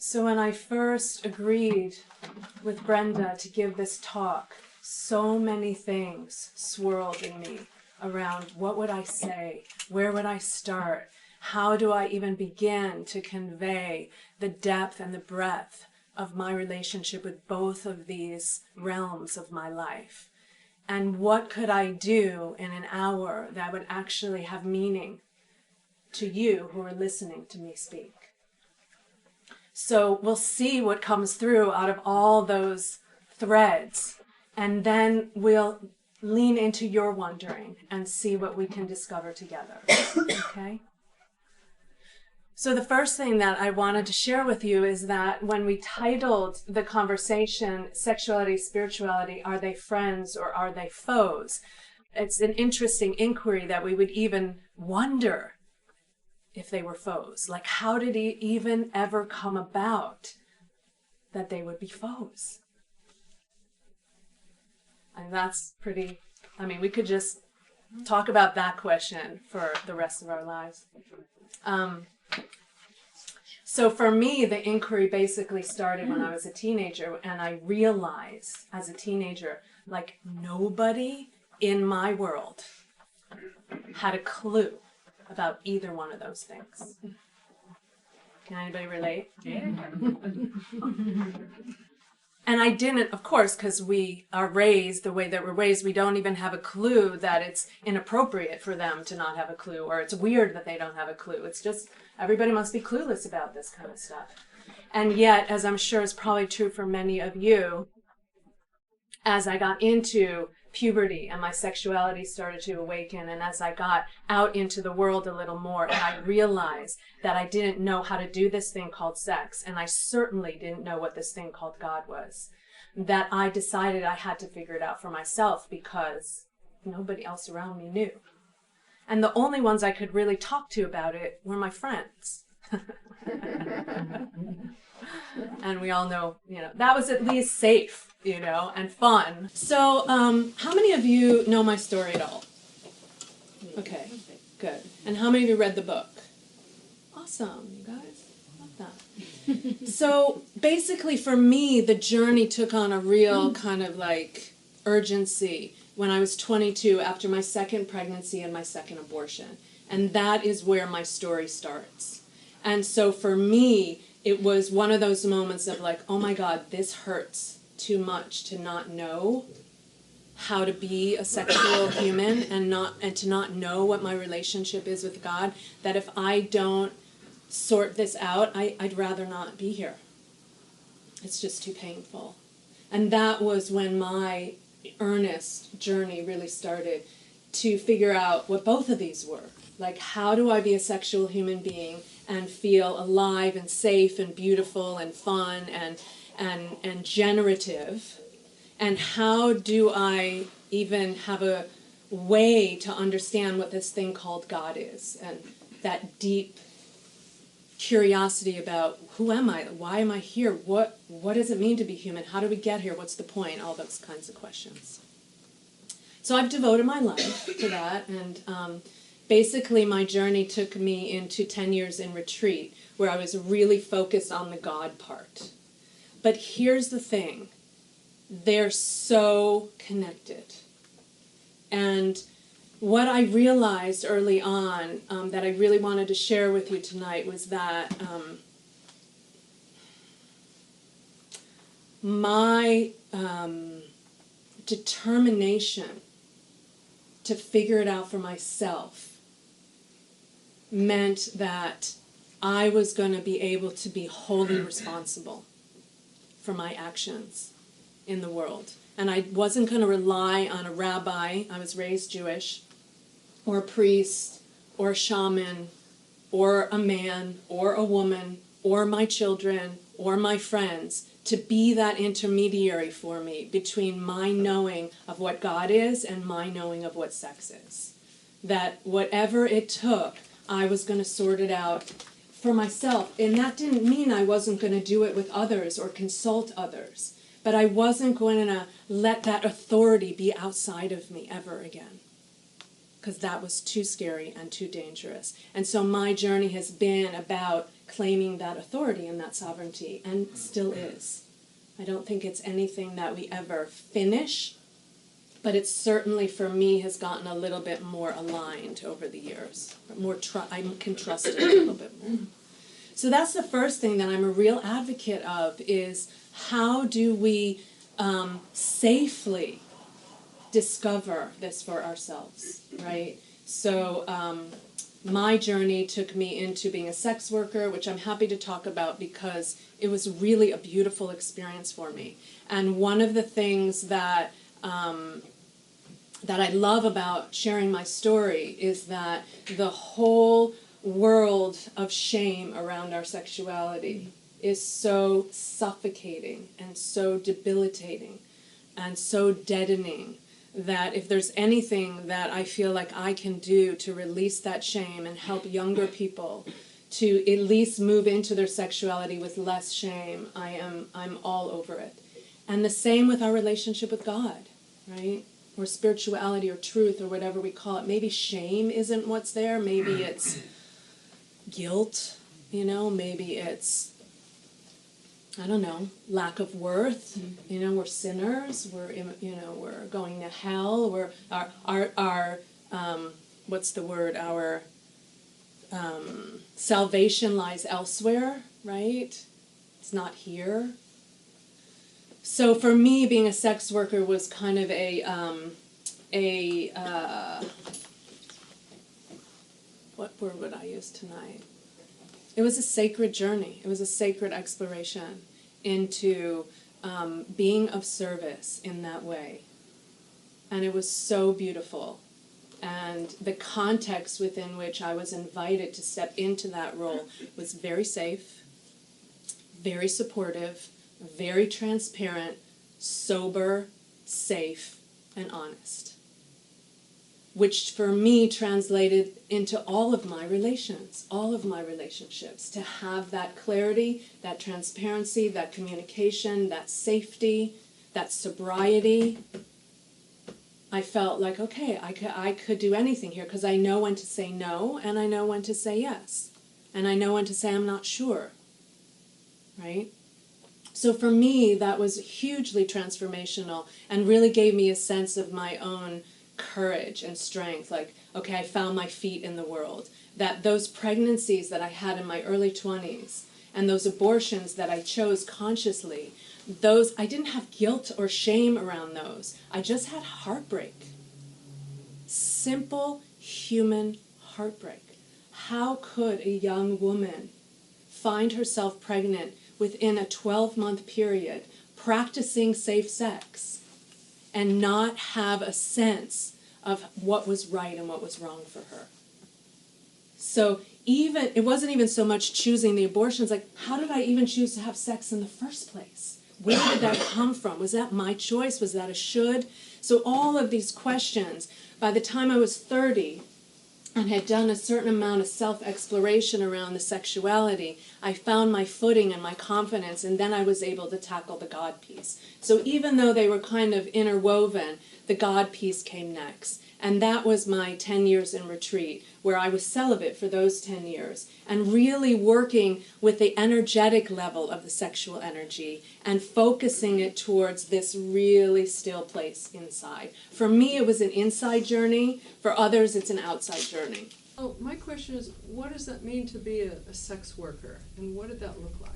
So when I first agreed with Brenda to give this talk, so many things swirled in me around what would I say, where would I start, how do I even begin to convey the depth and the breadth of my relationship with both of these realms of my life. And what could I do in an hour that would actually have meaning to you who are listening to me speak? So we'll see what comes through out of all those threads, and then we'll lean into your wondering and see what we can discover together. Okay? So the first thing that I wanted to share with you is that when we titled the conversation, Sexuality, Spirituality, Are They Friends or Are They Foes? It's an interesting inquiry that we would even wonder if they were foes. Like, how did it even ever come about that they would be foes? And that's pretty, we could just talk about that question for the rest of our lives. So for me, the inquiry basically started when I was a teenager, and I realized as a teenager, like, nobody in my world had a clue about either one of those things. Can anybody relate? Yeah. And I didn't, of course, because we are raised the way that we're raised, we don't even have a clue that it's inappropriate for them to not have a clue, or it's weird that they don't have a clue. It's just, everybody must be clueless about this kind of stuff. And yet, as I'm sure is probably true for many of you, as I got into puberty and my sexuality started to awaken, and as I got out into the world a little more, and I realized that I didn't know how to do this thing called sex, and I certainly didn't know what this thing called God was, that I decided I had to figure it out for myself because nobody else around me knew. And the only ones I could really talk to about it were my friends. And we all know, that was at least safe, and fun. So, how many of you know my story at all? Okay, good. And how many of you read the book? Awesome, you guys. Love that. So, basically for me, the journey took on a real kind of like urgency when I was 22 after my second pregnancy and my second abortion. And that is where my story starts. And so for me, it was one of those moments of like, oh my God, this hurts too much to not know how to be a sexual human and to not know what my relationship is with God, that if I don't sort this out, I'd rather not be here. It's just too painful. And that was when my earnest journey really started to figure out what both of these were. Like, how do I be a sexual human being and feel alive and safe and beautiful and fun and generative? And how do I even have a way to understand what this thing called God is? And that deep curiosity about, who am I? Why am I here? What does it mean to be human? How do we get here? What's the point? All those kinds of questions. So I've devoted my life to that, and basically my journey took me into 10 years in retreat, where I was really focused on the God part. But here's the thing. They're so connected. And what I realized early on that I really wanted to share with you tonight was that my determination to figure it out for myself meant that I was going to be able to be wholly responsible for my actions in the world. And I wasn't going to rely on a rabbi, I was raised Jewish, or a priest, or a shaman, or a man, or a woman, or my children, or my friends, to be that intermediary for me between my knowing of what God is and my knowing of what sex is. That whatever it took, I was going to sort it out for myself. And that didn't mean I wasn't going to do it with others or consult others. But I wasn't going to let that authority be outside of me ever again, because that was too scary and too dangerous. And so my journey has been about claiming that authority and that sovereignty, and still is. I don't think it's anything that we ever finish, but it certainly, for me, has gotten a little bit more aligned over the years. I can trust it a little bit more. So that's the first thing that I'm a real advocate of, is how do we safely discover this for ourselves, right? So my journey took me into being a sex worker, which I'm happy to talk about because it was really a beautiful experience for me. And one of the things that I love about sharing my story is that the whole world of shame around our sexuality is so suffocating and so debilitating and so deadening, that if there's anything that I feel like I can do to release that shame and help younger people to at least move into their sexuality with less shame, I'm all over it. And the same with our relationship with God, right? Or spirituality or truth or whatever we call it. Maybe shame isn't what's there. Maybe it's guilt, maybe it's, I don't know, lack of worth. We're sinners. We're going to hell. We're our what's the word? Our salvation lies elsewhere, right? It's not here. So for me, being a sex worker was kind of what word would I use tonight? It was a sacred journey. It was a sacred exploration into being of service in that way. And it was so beautiful. And the context within which I was invited to step into that role was very safe, very supportive, very transparent, sober, safe, and honest. Which for me translated into all of my relationships, to have that clarity, that transparency, that communication, that safety, that sobriety. I felt like, okay, I could do anything here because I know when to say no and I know when to say yes. And I know when to say I'm not sure, right? So for me, that was hugely transformational and really gave me a sense of my own courage and strength. Like, okay, I found my feet in the world. That those pregnancies that I had in my early 20s and those abortions that I chose consciously, those, I didn't have guilt or shame around those. I just had heartbreak. Simple human heartbreak. How could a young woman find herself pregnant within a 12-month period, practicing safe sex, and not have a sense of what was right and what was wrong for her? So it wasn't even so much choosing the abortions, like, how did I even choose to have sex in the first place? Where did that come from? Was that my choice? Was that a should? So all of these questions, by the time I was 30, and had done a certain amount of self-exploration around the sexuality, I found my footing and my confidence, and then I was able to tackle the God piece. So even though they were kind of interwoven, the God piece came next. And that was my 10 years in retreat, where I was celibate for those 10 years, and really working with the energetic level of the sexual energy and focusing it towards this really still place inside. For me, it was an inside journey. For others, it's an outside journey. Oh, my question is, what does that mean to be a sex worker, and what did that look like?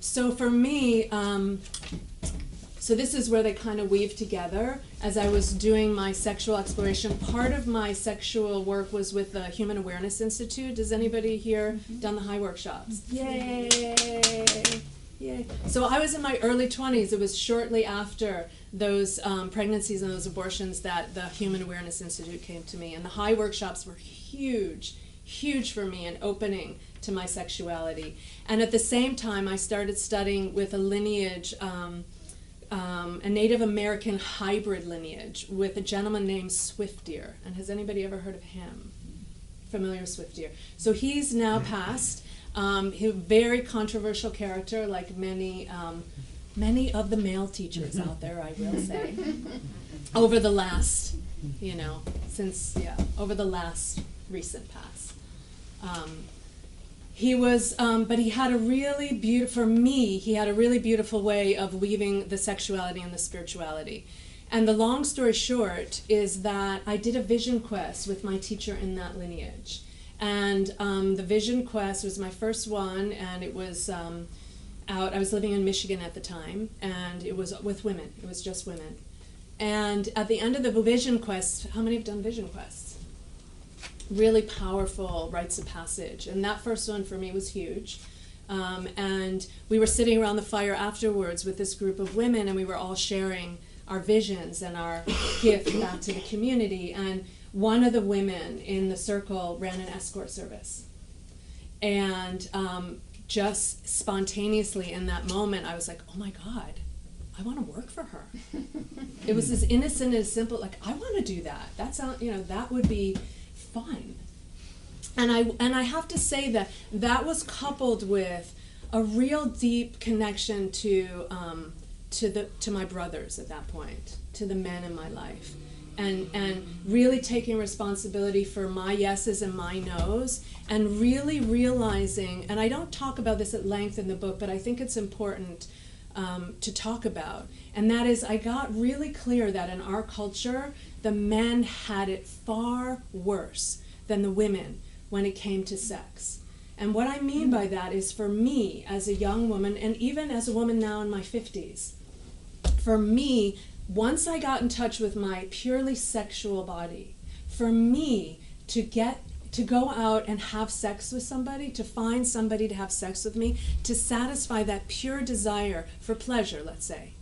So for me, so this is where they kind of weave together. As I was doing my sexual exploration, part of my sexual work was with the Human Awareness Institute. Does anybody here done the high workshops? Yay! Yay! So I was in my early 20s. It was shortly after those pregnancies and those abortions that the Human Awareness Institute came to me. And the high workshops were huge, huge for me and opening to my sexuality. And at the same time, I started studying with a lineage, a Native American hybrid lineage with a gentleman named Swifteer. And has anybody ever heard of him? Familiar with Swifteer? So he's now passed. He's a very controversial character, like many of the male teachers out there, I will say, over the last, over the last recent past. He was, but he had a really beautiful, for me, he had a really beautiful way of weaving the sexuality and the spirituality. And the long story short is that I did a vision quest with my teacher in that lineage. And the vision quest was my first one, and it was I was living in Michigan at the time, and it was with women. It was just women. And at the end of the vision quest, how many have done vision quests? Really powerful rites of passage. And that first one for me was huge. And we were sitting around the fire afterwards with this group of women, and we were all sharing our visions and our gift back to the community. And one of the women in the circle ran an escort service. And just spontaneously in that moment, I was like, oh my God, I want to work for her. It was as innocent and as simple, like, I want to do that. That sounds, that would be fun. And I have to say that was coupled with a real deep connection to my brothers at that point, to the men in my life, and really taking responsibility for my yeses and my nos, and really realizing, and I don't talk about this at length in the book, but I think it's important to talk about, and that is I got really clear that in our culture, the men had it far worse than the women when it came to sex. And what I mean by that is, for me as a young woman, and even as a woman now in my 50s, for me, once I got in touch with my purely sexual body, for me to go out and have sex with somebody, to find somebody to have sex with me, to satisfy that pure desire for pleasure, let's say,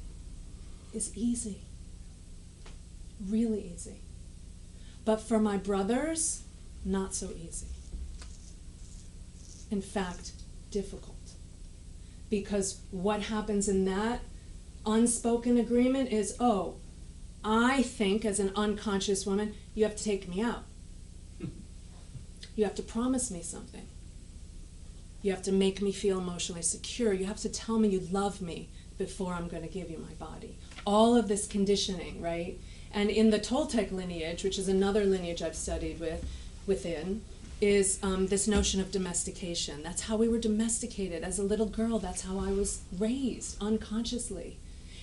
is easy. Really easy. But for my brothers, not so easy. In fact, difficult. Because what happens in that unspoken agreement is, oh, I think as an unconscious woman, you have to take me out. You have to promise me something. You have to make me feel emotionally secure. You have to tell me you love me before I'm going to give you my body. All of this conditioning, right? And in the Toltec lineage, which is another lineage I've studied within, is this notion of domestication. That's how we were domesticated. As a little girl, that's how I was raised, unconsciously.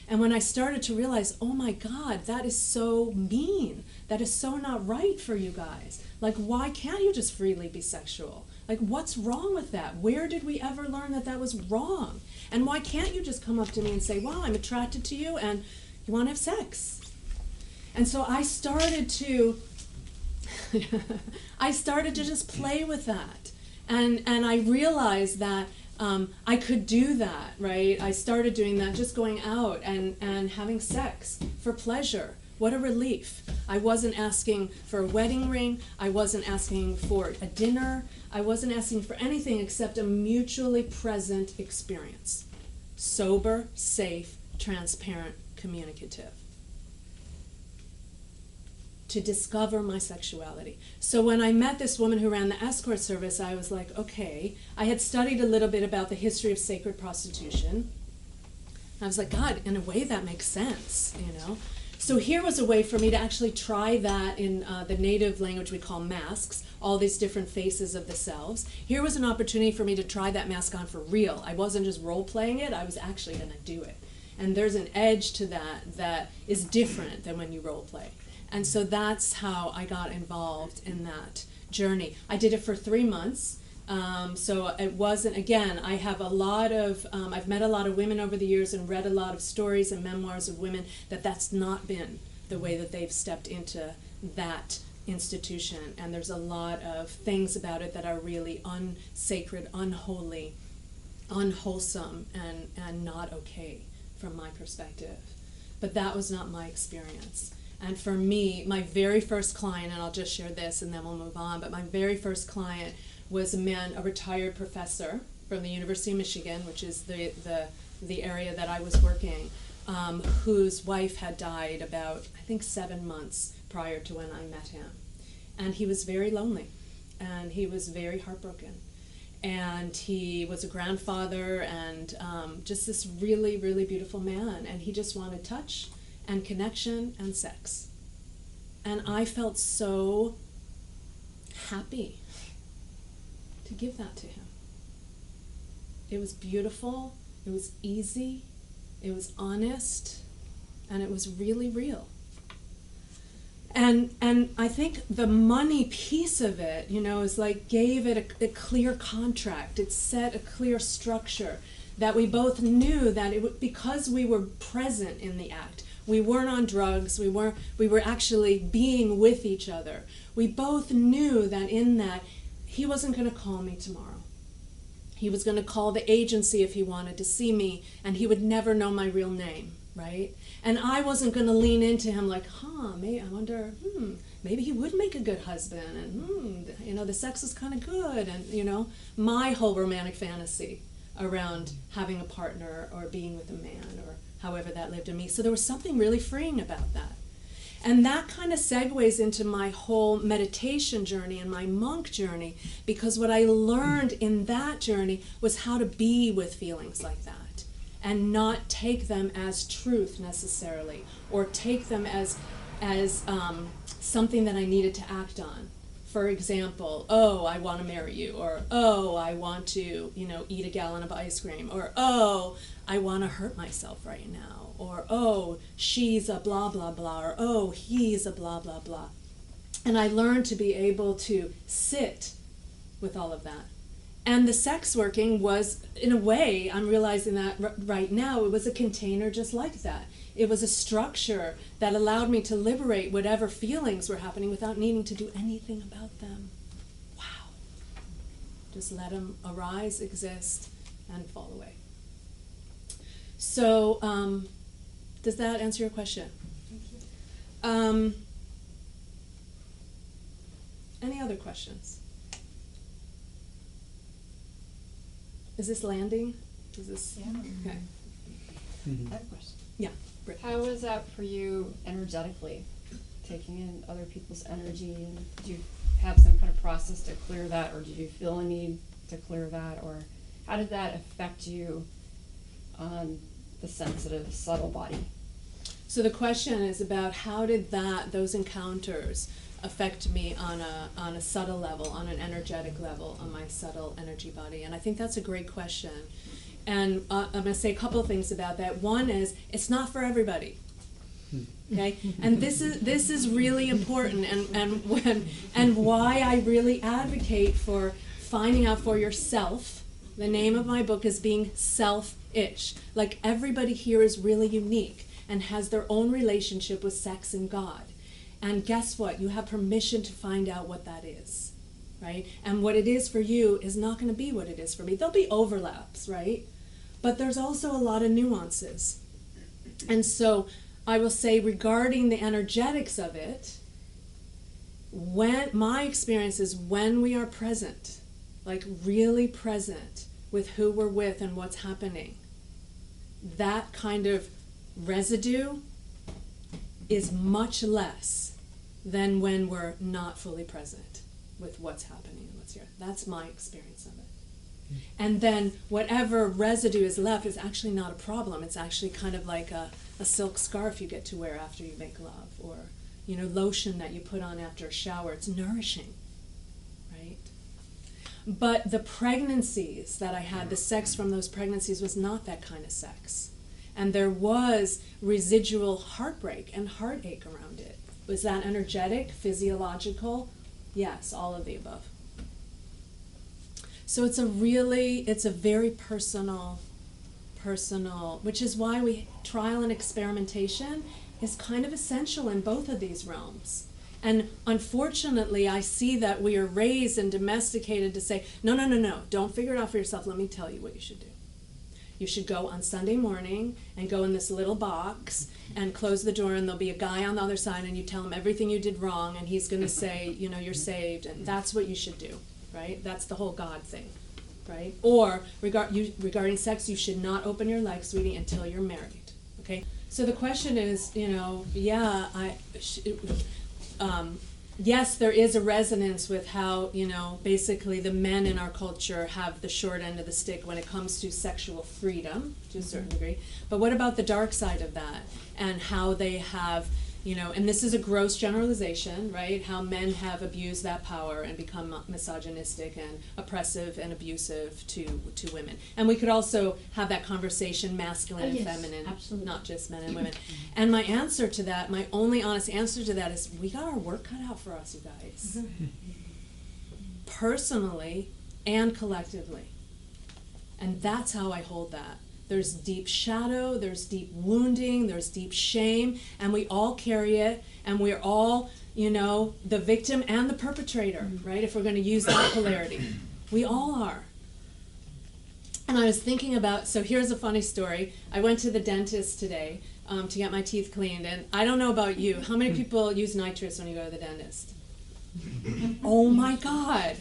And when I started to realize, oh my God, that is so mean. That is so not right for you guys. Like, why can't you just freely be sexual? Like, what's wrong with that? Where did we ever learn that that was wrong? And why can't you just come up to me and say, wow, I'm attracted to you and you want to have sex? And so I started to just play with that. And I realized that I could do that, right? I started doing that, just going out and having sex for pleasure. What a relief. I wasn't asking for a wedding ring. I wasn't asking for a dinner. I wasn't asking for anything except a mutually present experience. Sober, safe, transparent, communicative. To discover my sexuality. So when I met this woman who ran the escort service, I was like, okay. I had studied a little bit about the history of sacred prostitution. I was like, God, in a way that makes sense, So here was a way for me to actually try that in the native language we call masks, all these different faces of the selves. Here was an opportunity for me to try that mask on for real. I wasn't just role-playing it, I was actually going to do it. And there's an edge to that is different than when you role-play. And so that's how I got involved in that journey. I did it for 3 months. So it wasn't, again, I have I've met a lot of women over the years and read a lot of stories and memoirs of women that's not been the way that they've stepped into that institution. And there's a lot of things about it that are really unsacred, unholy, unwholesome, and not okay from my perspective. But that was not my experience. And for me, my very first client, and I'll just share this and then we'll move on, but my very first client was a retired professor from the University of Michigan, which is the area that I was working, whose wife had died about, I think, 7 months prior to when I met him. And he was very lonely, and he was very heartbroken. And he was a grandfather and just this really, really beautiful man, and he just wanted touch and connection and sex. And I felt so happy to give that to him. It was beautiful, it was easy, it was honest, and it was really real. And I think the money piece of it, is like gave it a clear contract. It set a clear structure that we both knew that because we were present in the act. We weren't on drugs. We were actually being with each other. We both knew that in that he wasn't going to call me tomorrow. He was going to call the agency if he wanted to see me, and he would never know my real name, right? And I wasn't going to lean into him like, maybe I wonder, maybe he would make a good husband, and the sex is kind of good, and my whole romantic fantasy around having a partner or being with a man or however that lived in me. So there was something really freeing about that. And that kind of segues into my whole meditation journey and my monk journey, because what I learned in that journey was how to be with feelings like that and not take them as truth necessarily, or take them as something that I needed to act on. For example, I want to marry you, or I want to, eat a gallon of ice cream, or I want to hurt myself right now, or she's a blah, blah, blah, or he's a blah, blah, blah. And I learned to be able to sit with all of that. And the sex working was, in a way, I'm realizing that right now, it was a container just like that. It was a structure that allowed me to liberate whatever feelings were happening without needing to do anything about them. Wow. Just let them arise, exist, and fall away. So, does that answer your question? Thank you. Any other questions? Is this landing? Is this? Yeah. Okay. I have a question. Yeah. Britt. How was that for you energetically, taking in other people's energy, and did you have some kind of process to clear that, or did you feel a need to clear that, or how did that affect you on the sensitive, subtle body? So the question is about how did those encounters affect me on a subtle level, on an energetic level, on my subtle energy body? And I think that's a great question. And I'm going to say a couple of things about that. One is, it's not for everybody. Okay, and this is really important, and why I really advocate for finding out for yourself. The name of my book is being selfish. Like, everybody here is really unique and has their own relationship with sex and God. And guess what? You have permission to find out what that is, right? And what it is for you is not going to be what it is for me. There'll be overlaps, right? But there's also a lot of nuances. And so I will say, regarding the energetics of it, when my experience is when we are present, like really present with who we're with and what's happening, that kind of residue is much less than when we're not fully present with what's happening and what's here. That's my experience of it. And then whatever residue is left is actually not a problem. It's actually kind of like a silk scarf you get to wear after you make love, or lotion that you put on after a shower. It's nourishing, right? But the pregnancies that I had, the sex from those pregnancies was not that kind of sex. And there was residual heartbreak and heartache around it. Was that energetic, physiological? Yes, all of the above. So it's a very personal, which is why trial and experimentation is kind of essential in both of these realms. And unfortunately, I see that we are raised and domesticated to say, no, don't figure it out for yourself. Let me tell you what you should do. You should go on Sunday morning and go in this little box and close the door, and there'll be a guy on the other side, and you tell him everything you did wrong, and he's going to say, you're saved, and that's what you should do, right? That's the whole God thing, right? Or regarding sex, you should not open your legs, sweetie, until you're married, okay? So the question is, yes, there is a resonance with how, basically the men in our culture have the short end of the stick when it comes to sexual freedom, to a certain degree. But what about the dark side of that? And how they have, and this is a gross generalization, right? How men have abused that power and become misogynistic and oppressive and abusive to women. And we could also have that conversation, masculine and feminine, absolutely. not just men and women. And my answer to that, my only honest answer to that is, we got our work cut out for us, you guys. Personally and collectively. And that's how I hold that. There's deep shadow, there's deep wounding, there's deep shame, and we all carry it, and we're all, the victim and the perpetrator, right? If we're going to use that polarity. We all are. And I was thinking about, so here's a funny story. I went to the dentist today to get my teeth cleaned, and I don't know about you, how many people use nitrous when you go to the dentist? Oh my God,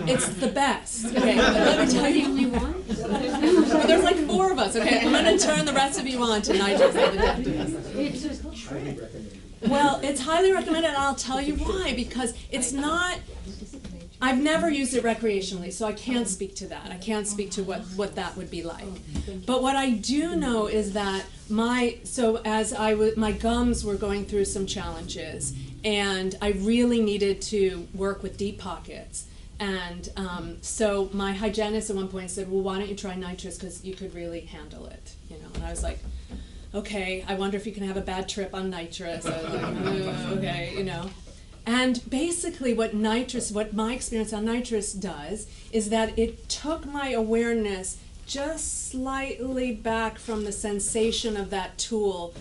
it's the best. Okay, let me tell you. Only one? There's like 4 of us. Okay, I'm going to turn the rest of you on to nitrous at the dentist. Well, it's highly recommended, and I'll tell you why. Because it's not. I've never used it recreationally, so I can't speak to that. I can't speak to what that would be like. But what I do know is that my gums were going through some challenges, and I really needed to work with deep pockets. And so my hygienist at one point said, well, why don't you try nitrous, because you could really handle it, And I was like, okay, I wonder if you can have a bad trip on nitrous. I was like, okay, And basically what my experience on nitrous does is that it took my awareness just slightly back from the sensation of that tool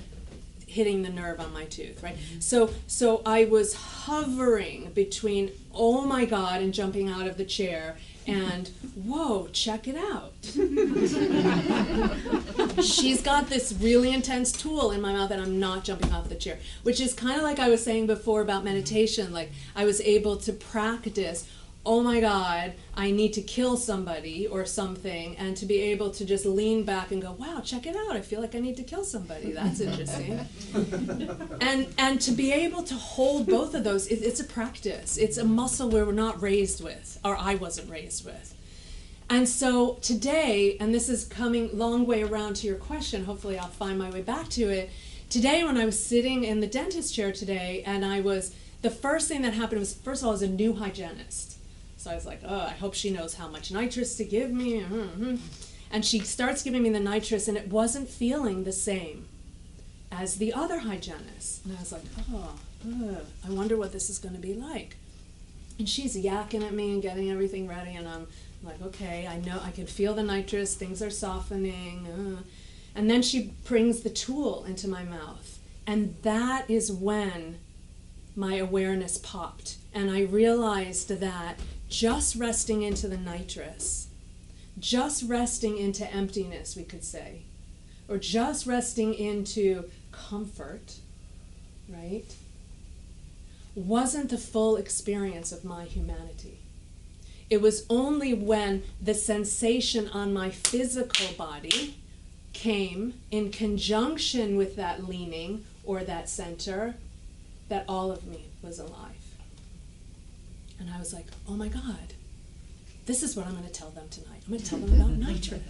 hitting the nerve on my tooth, right? So I was hovering between, oh my God, and jumping out of the chair, and whoa, check it out. She's got this really intense tool in my mouth, and I'm not jumping off the chair, which is kind of like I was saying before about meditation. Like, I was able to practice, oh my God, I need to kill somebody or something, and to be able to just lean back and go, wow, check it out, I feel like I need to kill somebody. That's interesting. And to be able to hold both of those, it's a practice. It's a muscle we're not raised with, or I wasn't raised with. And so today, and this is coming long way around to your question, hopefully I'll find my way back to it. Today, when I was sitting in the dentist chair today, and the first thing that happened was, first of all, I was a new hygienist. So I was like, oh, I hope she knows how much nitrous to give me. And she starts giving me the nitrous, and it wasn't feeling the same as the other hygienist. And I was like, I wonder what this is going to be like. And she's yakking at me and getting everything ready, and I'm like, okay, I know, I can feel the nitrous, things are softening. And then she brings the tool into my mouth. And that is when my awareness popped. And I realized that just resting into the nitrous, just resting into emptiness, we could say, or just resting into comfort, right, wasn't the full experience of my humanity. It was only when the sensation on my physical body came in conjunction with that leaning or that center that all of me was alive. And I was like, oh my God, this is what I'm going to tell them tonight. I'm going to tell them about nitrous.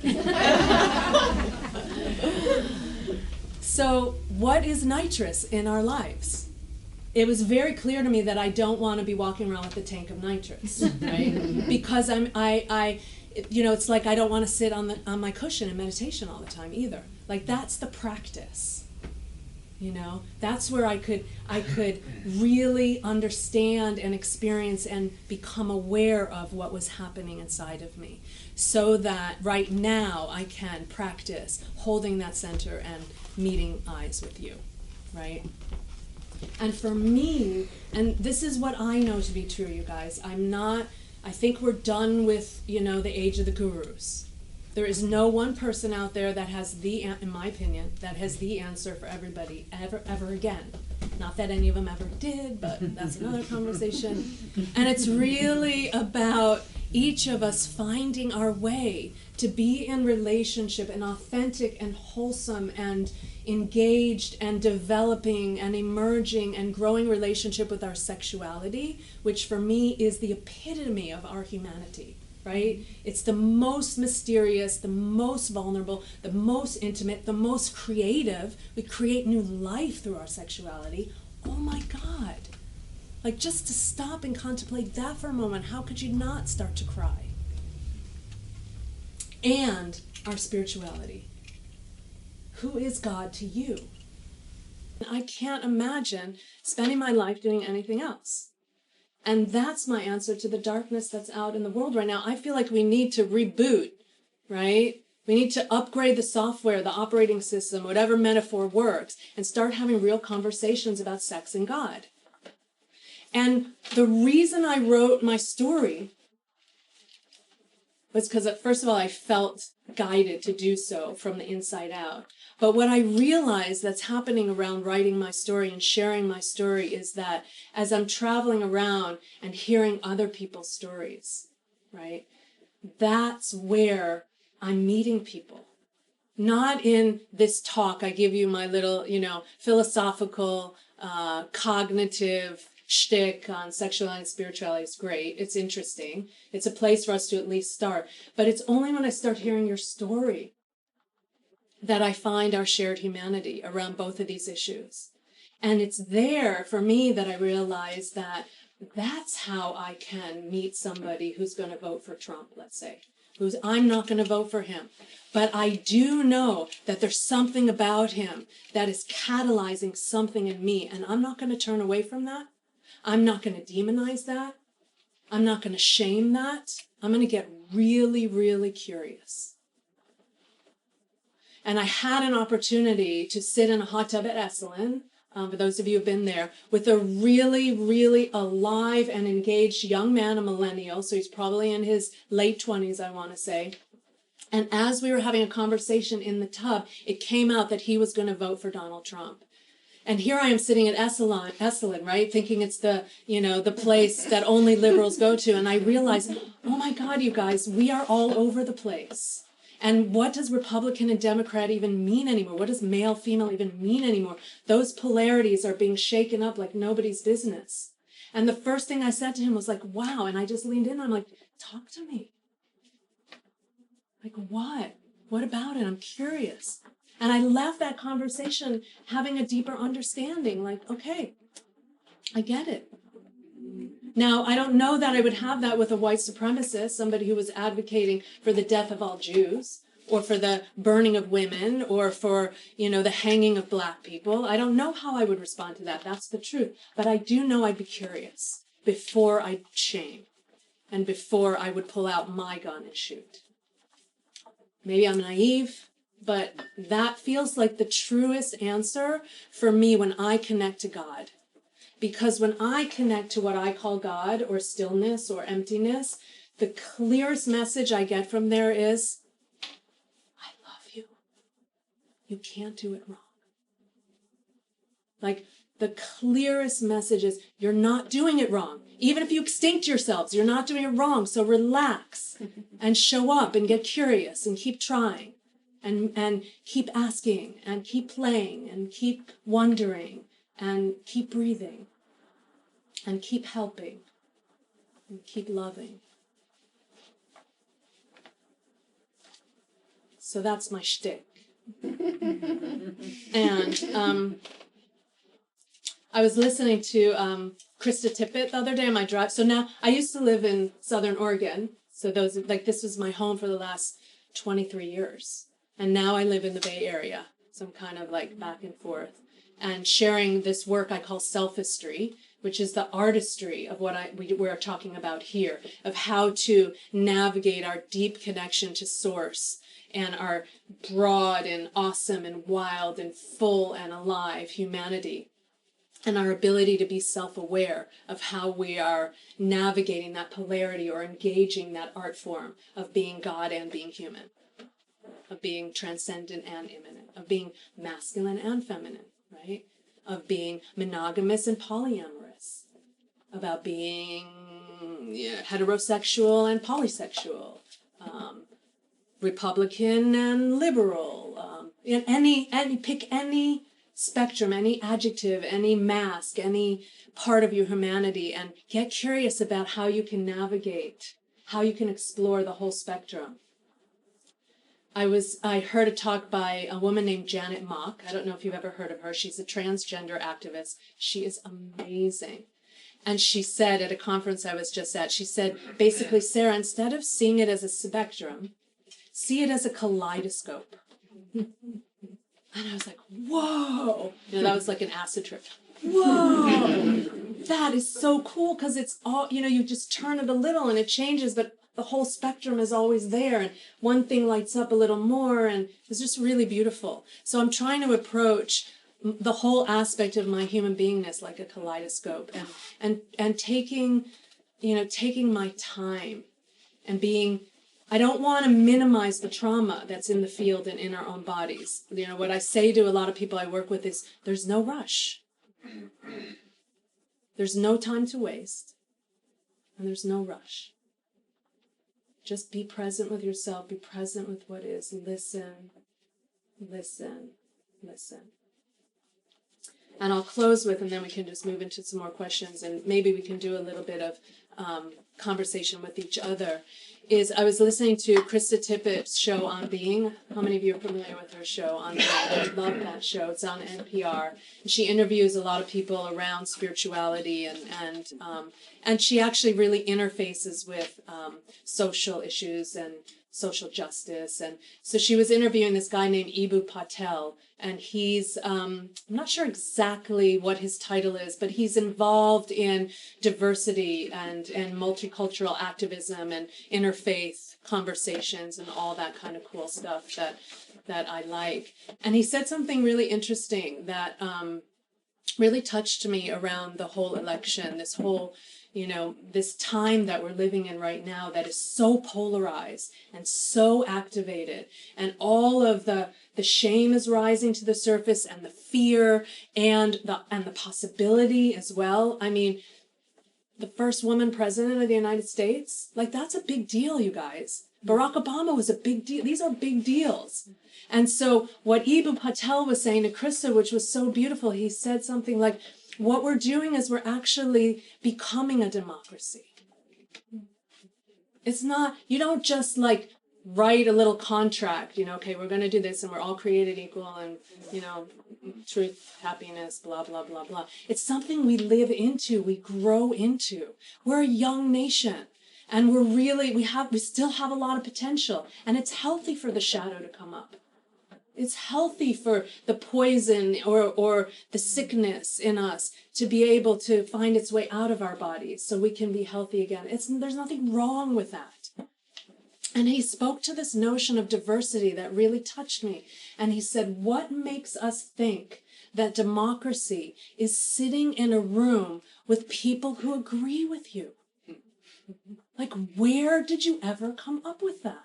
So what is nitrous in our lives? It was very clear to me that I don't want to be walking around with a tank of nitrous, right? Because it's like I don't want to sit on my cushion in meditation all the time either. Like, that's the practice. That's where I could really understand and experience and become aware of what was happening inside of me, so that right now I can practice holding that center and meeting eyes with you, right? And for me, and this is what I know to be true, you guys, I think we're done with, the age of the gurus. There is no one person out there that has in my opinion, that has the answer for everybody ever again. Not that any of them ever did, but that's another conversation. And it's really about each of us finding our way to be in relationship, an authentic and wholesome and engaged and developing and emerging and growing relationship with our sexuality, which for me is the epitome of our humanity. right? It's the most mysterious, the most vulnerable, the most intimate, the most creative. We create new life through our sexuality. Oh my God. Like, just to stop and contemplate that for a moment, how could you not start to cry? And our spirituality. Who is God to you? I can't imagine spending my life doing anything else. And that's my answer to the darkness that's out in the world right now. I feel like we need to reboot, right? We need to upgrade the software, the operating system, whatever metaphor works, and start having real conversations about sex and God. And the reason I wrote my story was because, first of all, I felt guided to do so from the inside out. But what I realized that's happening around writing my story and sharing my story is that as I'm traveling around and hearing other people's stories, right, that's where I'm meeting people. Not in this talk, I give you my little, philosophical, cognitive shtick on sexuality and spirituality. Is great. It's interesting. It's a place for us to at least start. But it's only when I start hearing your story that I find our shared humanity around both of these issues. And it's there for me that I realize that that's how I can meet somebody who's going to vote for Trump, let's say. I'm not going to vote for him. But I do know that there's something about him that is catalyzing something in me. And I'm not going to turn away from that. I'm not going to demonize that. I'm not going to shame that. I'm going to get really, really curious. And I had an opportunity to sit in a hot tub at Ashland, for those of you who have been there, with a really, really alive and engaged young man, a millennial, so he's probably in his late 20s, I want to say. And as we were having a conversation in the tub, it came out that he was going to vote for Donald Trump. And here I am sitting at Ashland, right, thinking it's the place that only liberals go to. And I realized, oh my God, you guys, we are all over the place. And what does Republican and Democrat even mean anymore? What does male, female even mean anymore? Those polarities are being shaken up like nobody's business. And the first thing I said to him was like, wow. And I just leaned in. I'm like, talk to me. Like, what? What about it? I'm curious. And I left that conversation having a deeper understanding. Like, okay, I get it. Now, I don't know that I would have that with a white supremacist, somebody who was advocating for the death of all Jews, or for the burning of women, or for, the hanging of black people. I don't know how I would respond to that. That's the truth. But I do know I'd be curious before I'd shame and before I would pull out my gun and shoot. Maybe I'm naive, but that feels like the truest answer for me when I connect to God. Because when I connect to what I call God or stillness or emptiness, the clearest message I get from there is, I love you. You can't do it wrong. Like, the clearest message is, you're not doing it wrong. Even if you extinct yourselves, you're not doing it wrong. So relax and show up and get curious and keep trying and keep asking and keep playing and keep wondering and keep breathing and keep helping and keep loving. So that's my shtick. And I was listening to Krista Tippett the other day on my drive. So now, I used to live in Southern Oregon. So this was my home for the last 23 years. And now I live in the Bay Area. So I'm kind of like back and forth. And sharing this work I call Selfistry, which is the artistry of what we're talking about here, of how to navigate our deep connection to Source and our broad and awesome and wild and full and alive humanity, and our ability to be self-aware of how we are navigating that polarity or engaging that art form of being God and being human, of being transcendent and immanent, of being masculine and feminine, right? Of being monogamous and polyamorous, about being heterosexual and polysexual, Republican and liberal, pick any spectrum, any adjective, any mask, any part of your humanity, and get curious about how you can navigate, how you can explore the whole spectrum. I heard a talk by a woman named Janet Mock. I don't know if you've ever heard of her. She's a transgender activist. She is amazing. And she said at a conference I was just at, she said, basically, Sarah, instead of seeing it as a spectrum, see it as a kaleidoscope. And I was like, whoa. That was like an acid trip. Whoa. That is so cool, because it's all, you just turn it a little and it changes, but the whole spectrum is always there, and one thing lights up a little more, and it's just really beautiful. So I'm trying to approach the whole aspect of my human beingness like a kaleidoscope, and taking my time and being. I don't want to minimize the trauma that's in the field and in our own bodies. What I say to a lot of people I work with is there's no rush. There's no time to waste, and there's no rush. Just be present with yourself, be present with what is. Listen, listen, listen. And I'll close with, and then we can just move into some more questions, and maybe we can do a little bit of conversation with each other. I was listening to Krista Tippett's show On Being. How many of you are familiar with her show On Being? I love that show. It's on NPR. And she interviews a lot of people around spirituality, and she actually really interfaces with social issues and social justice. And so she was interviewing this guy named Eboo Patel, and he's, I'm not sure exactly what his title is, but he's involved in diversity and multicultural activism and interfaith conversations and all that kind of cool stuff that I like. And he said something really interesting that really touched me around the whole election, this whole this time that we're living in right now that is so polarized and so activated, and all of the shame is rising to the surface, and the fear and the possibility as well. I mean, the first woman president of the United States, like, that's a big deal, you guys. Barack Obama was a big deal. These are big deals. And so what Eboo Patel was saying to Krista, which was so beautiful, he said something like, what we're doing is we're actually becoming a democracy. It's not, you don't just like write a little contract, okay, we're going to do this and we're all created equal and, truth, happiness, blah, blah, blah, blah. It's something we live into, we grow into. We're a young nation, and we still have a lot of potential, and it's healthy for the shadow to come up. It's healthy for the poison or the sickness in us to be able to find its way out of our bodies so we can be healthy again. There's nothing wrong with that. And he spoke to this notion of diversity that really touched me. And he said, what makes us think that democracy is sitting in a room with people who agree with you? Like, where did you ever come up with that?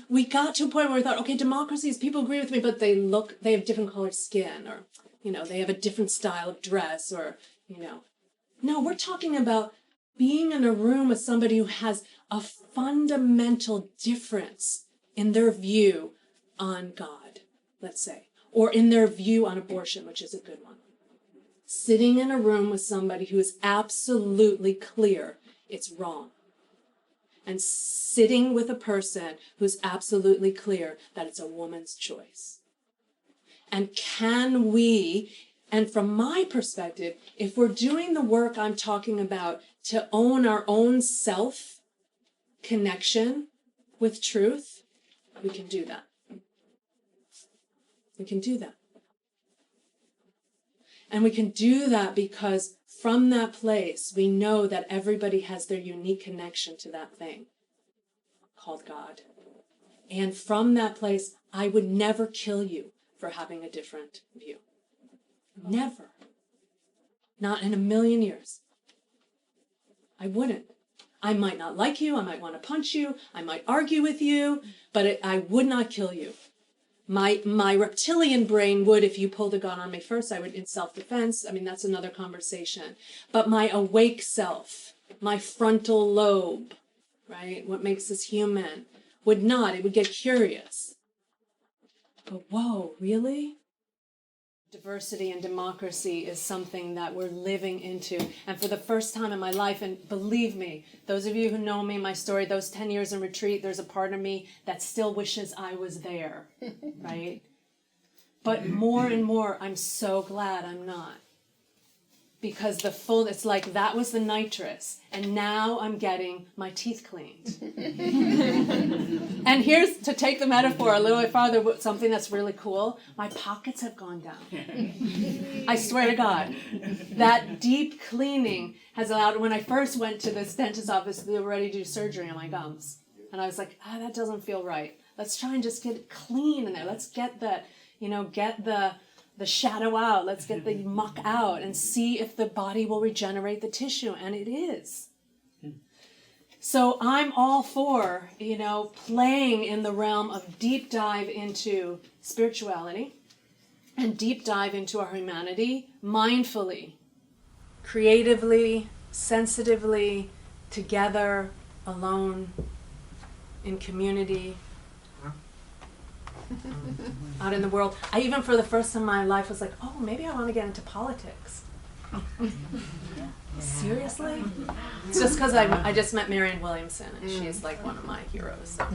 We got to a point where we thought, okay, democracy is people agree with me, but they have different colored skin, or, they have a different style of dress, or, No, we're talking about being in a room with somebody who has a fundamental difference in their view on God, let's say, or in their view on abortion, which is a good one. Sitting in a room with somebody who is absolutely clear it's wrong. And sitting with a person who's absolutely clear that it's a woman's choice. And can we, and from my perspective, if we're doing the work I'm talking about to own our own self-connection with truth, we can do that. We can do that. And we can do that because from that place, we know that everybody has their unique connection to that thing called God. And from that place, I would never kill you for having a different view. Never. Not in a million years. I wouldn't. I might not like you. I might want to punch you. I might argue with you, but I would not kill you. My reptilian brain would, if you pulled a gun on me first, I would, in self-defense. I mean, that's another conversation. But my awake self, my frontal lobe, right, what makes us human, would not. It would get curious. But whoa, really? Diversity and democracy is something that we're living into. And for the first time in my life, and believe me, those of you who know me, my story, those 10 years in retreat, there's a part of me that still wishes I was there, right? But more and more, I'm so glad I'm not. Because it's like that was the nitrous, and now I'm getting my teeth cleaned. And here's, to take the metaphor a little bit farther, something that's really cool. My pockets have gone down. I swear to God. That deep cleaning has allowed, when I first went to this dentist's office, they were ready to do surgery on my gums. And I was like, that doesn't feel right. Let's try and just get it clean in there. Let's get the shadow out. Let's get the muck out and see if the body will regenerate the tissue. And it is. So I'm all for, playing in the realm of deep dive into spirituality and deep dive into our humanity mindfully, creatively, sensitively, together, alone, in community, out in the world. I even for the first time in my life was like, oh, maybe I want to get into politics. Seriously? It's just because I just met Marianne Williamson, and she's like one of my heroes. So.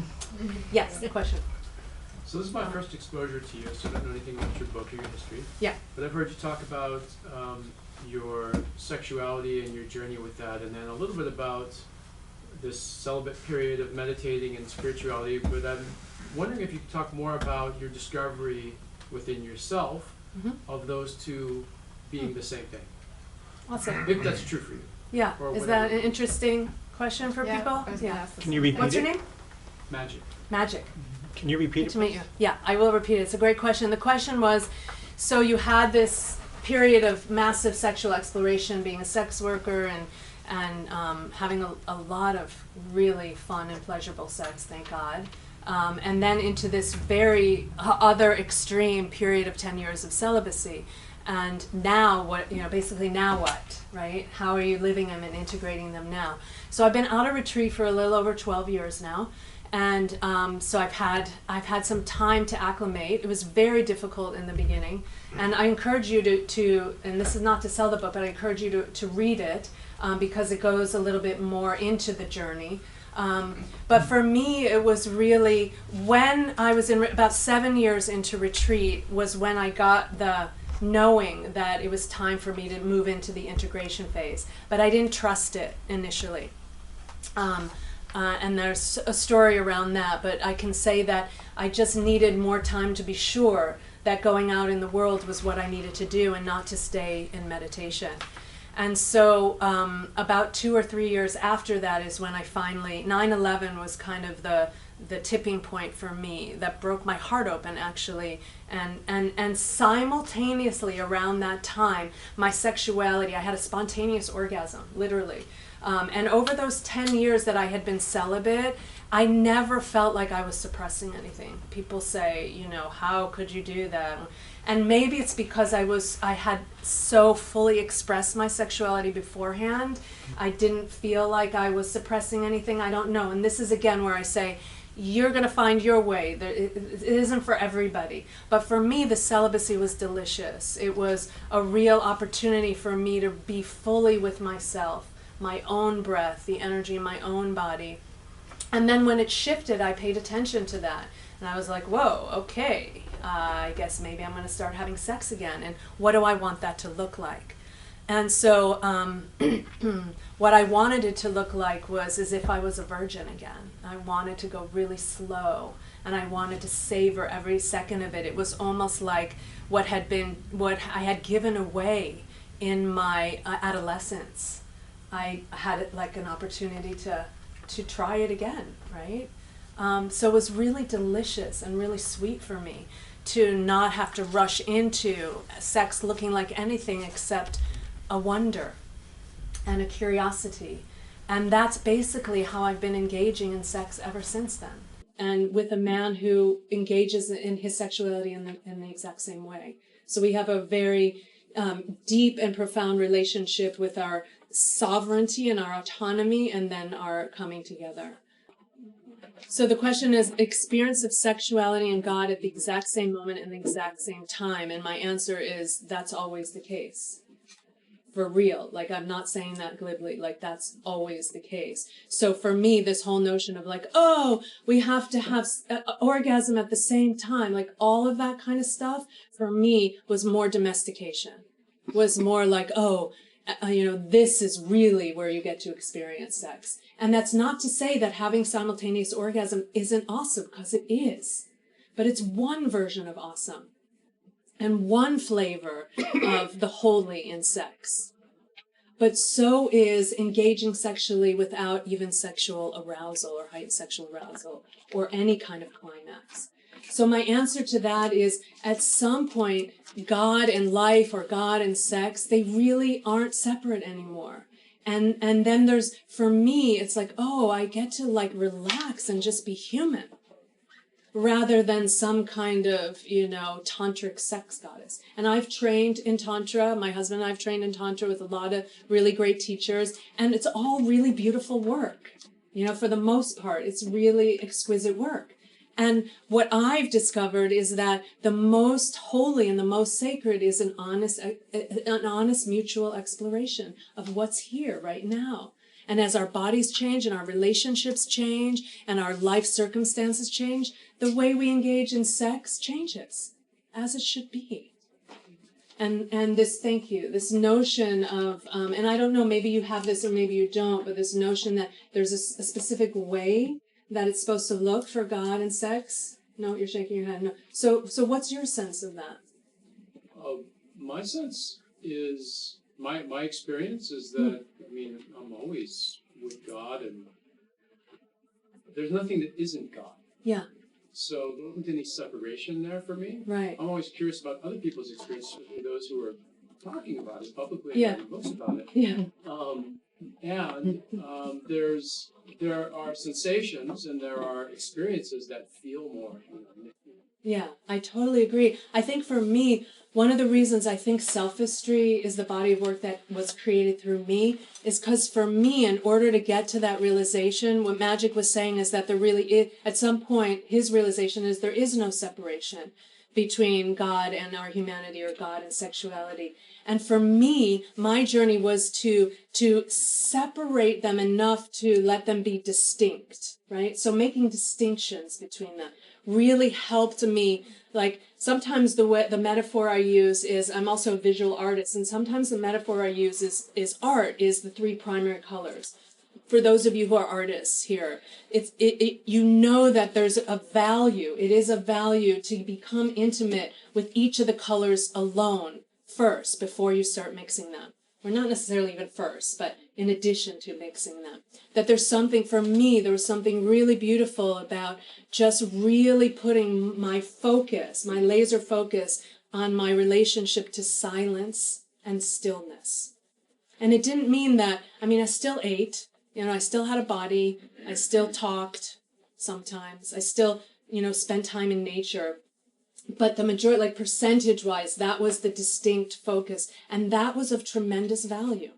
Yes, the question. So this is my first exposure to you, so I don't know anything about your book or your history. Yeah. But I've heard you talk about your sexuality and your journey with that, and then a little bit about this celibate period of meditating and spirituality. But I'm wondering if you could talk more about your discovery within yourself of those two being the same thing. Awesome. If that's true for you. Yeah. Or Is that an interesting question for people? Yeah. Can you repeat What's your it? name? Magic. Magic. Can you repeat Good it? to meet you. Yeah, I will repeat it. It's a great question. The question was, so you had this period of massive sexual exploration, being a sex worker and having a lot of really fun and pleasurable sex, thank God. And then into this very other extreme period of 10 years of celibacy. And now what, basically now what, right? How are you living them and integrating them now? So I've been out of retreat for a little over 12 years now. And so I've had some time to acclimate. It was very difficult in the beginning. And I encourage you to and this is not to sell the book, but I encourage you to read it because it goes a little bit more into the journey. But for me, it was really when I was about 7 years into retreat was when I got the knowing that it was time for me to move into the integration phase. But I didn't trust it initially. And there's a story around that, but I can say that I just needed more time to be sure that going out in the world was what I needed to do and not to stay in meditation. And so about 2 or 3 years after that is when I finally, 9/11 was kind of the tipping point for me that broke my heart open actually. And simultaneously around that time, my sexuality, I had a spontaneous orgasm, literally. And over those 10 years that I had been celibate, I never felt like I was suppressing anything. People say, how could you do that? And maybe it's because I had so fully expressed my sexuality beforehand. I didn't feel like I was suppressing anything. I don't know. And this is again where I say, you're going to find your way. It isn't for everybody. But for me, the celibacy was delicious. It was a real opportunity for me to be fully with myself, my own breath, the energy in my own body. And then when it shifted, I paid attention to that. And I was like, whoa, okay, I guess maybe I'm going to start having sex again. And what do I want that to look like? And so what I wanted it to look like was as if I was a virgin again. I wanted to go really slow, and I wanted to savor every second of it. It was almost like what I had given away in my adolescence. I had it like an opportunity to try it again, right? So it was really delicious and really sweet for me to not have to rush into sex looking like anything except a wonder and a curiosity. And that's basically how I've been engaging in sex ever since then. And with a man who engages in his sexuality in the exact same way. So we have a very deep and profound relationship with our sovereignty and our autonomy and then our coming together. So the question is experience of sexuality and God at the exact same moment and the exact same time. And my answer is that's always the case. For real. Like, I'm not saying that glibly. Like, that's always the case. So for me, this whole notion of like, oh, we have to have orgasm at the same time, like all of that kind of stuff, for me was more domestication. Was more like, oh, this is really where you get to experience sex. And that's not to say that having simultaneous orgasm isn't awesome, because it is. But it's one version of awesome. And one flavor of the holy in sex. But so is engaging sexually without even sexual arousal or heightened sexual arousal or any kind of climax. So my answer to that is, at some point, God and life or God and sex, they really aren't separate anymore. And then there's, for me, it's like, oh, I get to like relax and just be human, rather than some kind of, tantric sex goddess. And I've trained in Tantra. My husband and I've trained in Tantra with a lot of really great teachers. And it's all really beautiful work. For the most part, it's really exquisite work. And what I've discovered is that the most holy and the most sacred is an honest mutual exploration of what's here right now. And as our bodies change and our relationships change and our life circumstances change, the way we engage in sex changes, as it should be. And this, thank you, this notion of, and I don't know, maybe you have this or maybe you don't, but this notion that there's a specific way that it's supposed to look for God and sex. No, you're shaking your head. No. So what's your sense of that? My sense is, my experience is that, I'm always with God, and there's nothing that isn't God. Yeah. So there wasn't any separation there for me. Right. I'm always curious about other people's experience, especially those who are talking about it publicly and Yeah. writing books about it. Yeah. There are sensations and there are experiences that feel more human. Yeah, I totally agree. I think for me, one of the reasons I think Selfistry is the body of work that was created through me is because for me, in order to get to that realization, what Magic was saying is that there really is, at some point, his realization is there is no separation between God and our humanity or God and sexuality. And for me, my journey was to separate them enough to let them be distinct, right? So making distinctions between them really helped me. Like, sometimes the metaphor I use is, I'm also a visual artist, and sometimes the metaphor I use is art is the three primary colors. For those of you who are artists here, that there's a value. It is a value to become intimate with each of the colors alone first before you start mixing them. Or not necessarily even first, but in addition to mixing them. That there's something, for me, there was something really beautiful about just really putting my focus, my laser focus on my relationship to silence and stillness. And it didn't mean that, I still ate, I still had a body, I still talked sometimes, I still, spent time in nature. But the majority, like percentage-wise, that was the distinct focus. And that was of tremendous value.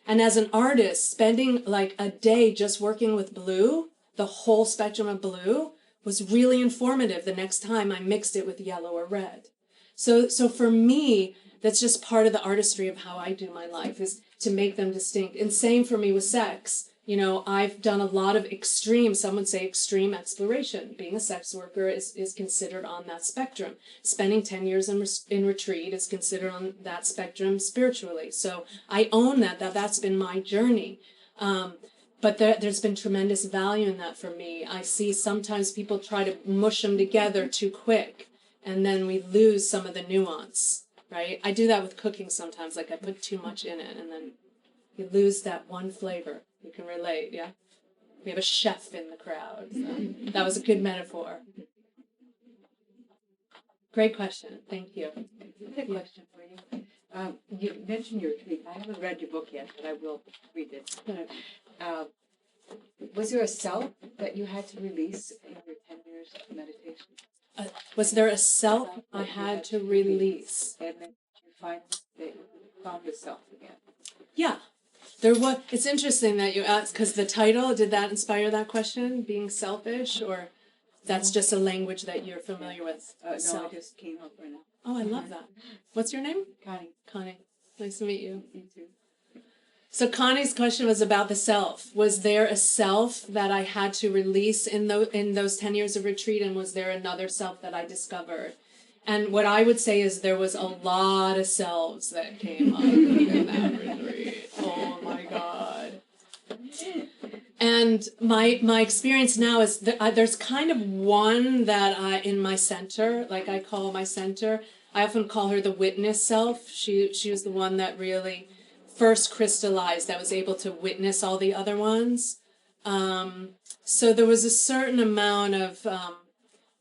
And as an artist, spending like a day just working with blue, the whole spectrum of blue, was really informative the next time I mixed it with yellow or red. So for me, that's just part of the artistry of how I do my life, is to make them distinct. And same for me with sex. I've done a lot of extreme, some would say extreme exploration. Being a sex worker is considered on that spectrum. Spending 10 years in retreat is considered on that spectrum spiritually. So I own that's been my journey. But there's been tremendous value in that for me. I see sometimes people try to mush them together too quick, and then we lose some of the nuance, right? I do that with cooking sometimes, like I put too much in it, and then you lose that one flavor. You can relate, yeah? We have a chef in the crowd. So that was a good metaphor. Great question. Thank you. I have a question for you. You mentioned your retreat. I haven't read your book yet, but I will read it. Was there a self that you had to release in your 10 years of meditation? Was there a self I had to release? And then you find that you found the self again. Yeah. It's interesting that you asked, because the title, did that inspire that question, being selfish, or that's just a language that you're familiar with? No, Self. it just came up right now. Oh, I love that. What's your name? Connie, Connie. Nice to meet you. you too. So Connie's question was about the self. Was there a self that I had to release in those 10 years of retreat, and was there another self that I discovered? And what I would say is there was a lot of selves that came up in that retreat. Oh my God. And my experience now is that there's kind of one that in my center, like I call my center, I often call her the witness self. She was the one that really first crystallized, that was able to witness all the other ones. So there was a certain amount of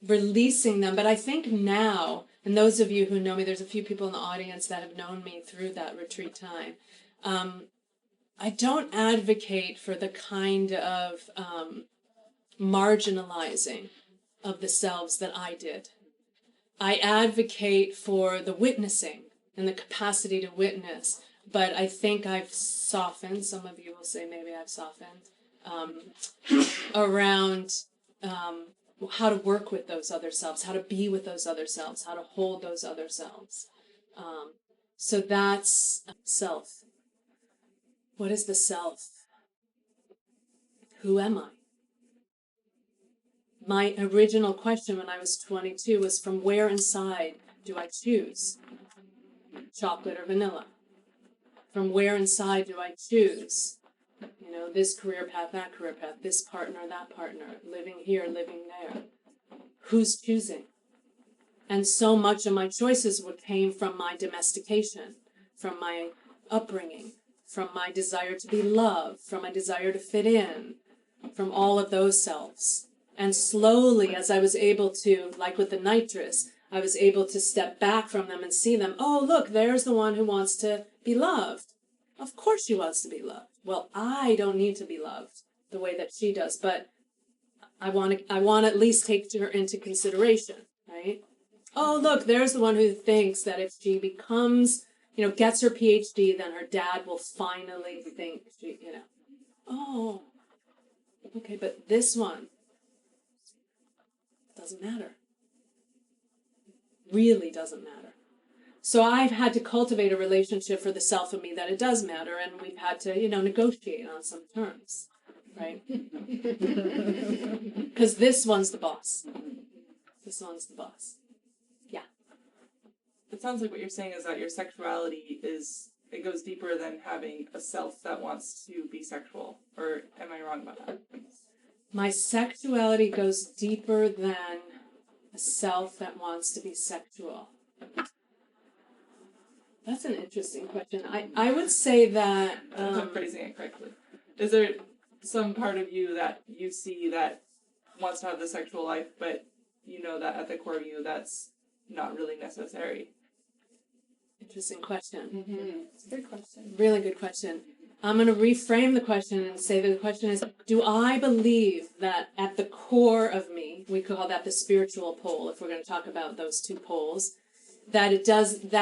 releasing them. But I think now, and those of you who know me, there's a few people in the audience that have known me through that retreat time. I don't advocate for the kind of marginalizing of the selves that I did. I advocate for the witnessing and the capacity to witness, but I think I've softened, some of you will say maybe I've softened, around how to work with those other selves, how to be with those other selves, how to hold those other selves. So that's self. What is the self? Who am I? My original question when I was 22 was, from where inside do I choose? Chocolate or vanilla? From where inside do I choose? You know, this career path, that career path, this partner, that partner, living here, living there. Who's choosing? And so much of my choices came from my domestication, from my upbringing, from my desire to be loved, from my desire to fit in, from all of those selves. And slowly, as I was able to, like with the nitrous, I was able to step back from them and see them. Oh, look, there's the one who wants to be loved. Of course she wants to be loved. Well, I don't need to be loved the way that she does, but I want to at least take her into consideration, right? Oh, look, there's the one who thinks that if she becomes, gets her PhD, then her dad will finally think she, oh, okay, but this one doesn't matter. Really doesn't matter. So I've had to cultivate a relationship for the self of me that it does matter, and we've had to, negotiate on some terms, right? Because this one's the boss. This one's the boss. Yeah. It sounds like what you're saying is that your sexuality it goes deeper than having a self that wants to be sexual, or am I wrong about that? My sexuality goes deeper than a self that wants to be sexual. That's an interesting question. I would say that... I'm phrasing it correctly. Is there some part of you that you see that wants to have the sexual life, but you know that at the core of you that's not really necessary? Interesting question. Mm-hmm. It's a good question. Really good question. I'm going to reframe the question and say that the question is, do I believe that at the core of me, we call that the spiritual pole, if we're going to talk about those two poles, that it doesn't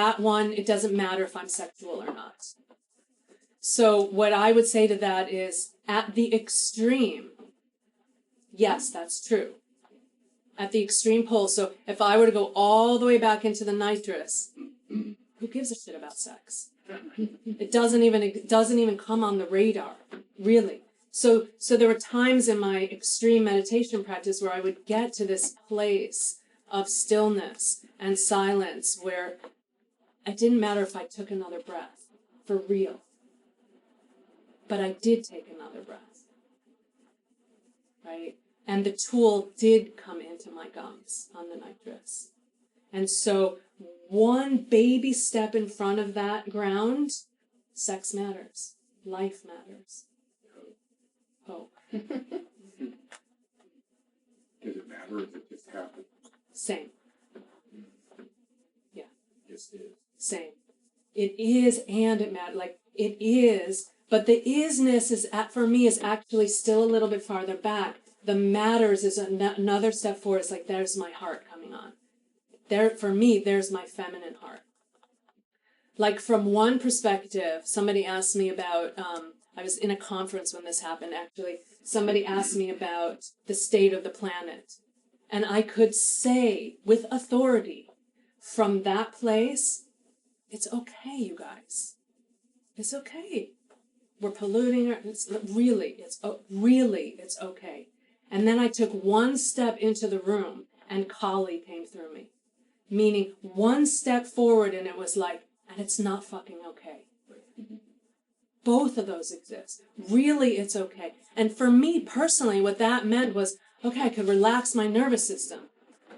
matter if I'm sexual or not. So what I would say to that is, at the extreme, yes, that's true. At the extreme pole. So if I were to go all the way back into the nitrous, who gives a shit about sex? It doesn't even come on the radar, really. So there were times in my extreme meditation practice where I would get to this place of stillness and silence where it didn't matter if I took another breath, for real. But I did take another breath, right? And the tool did come into my gums on the nitrous. And so one baby step in front of that ground, sex matters. Life matters. Hope. Does it matter if it just happens? Same. Yeah. Yes, it is. Same. It is, and it matters. Like, it is, but the isness for me is actually still a little bit farther back. The matters is another step forward. It's like, there's my heart coming on. There, for me, there's my feminine heart. Like from one perspective, somebody asked me about, I was in a conference when this happened, actually. Somebody asked me about the state of the planet. And I could say with authority from that place, it's okay, you guys. It's okay. We're polluting. It's okay. And then I took one step into the room and Kali came through me. Meaning one step forward and it was like, and it's not fucking okay. Both of those exist. Really, it's okay. And for me personally, what that meant was, okay, I could relax my nervous system.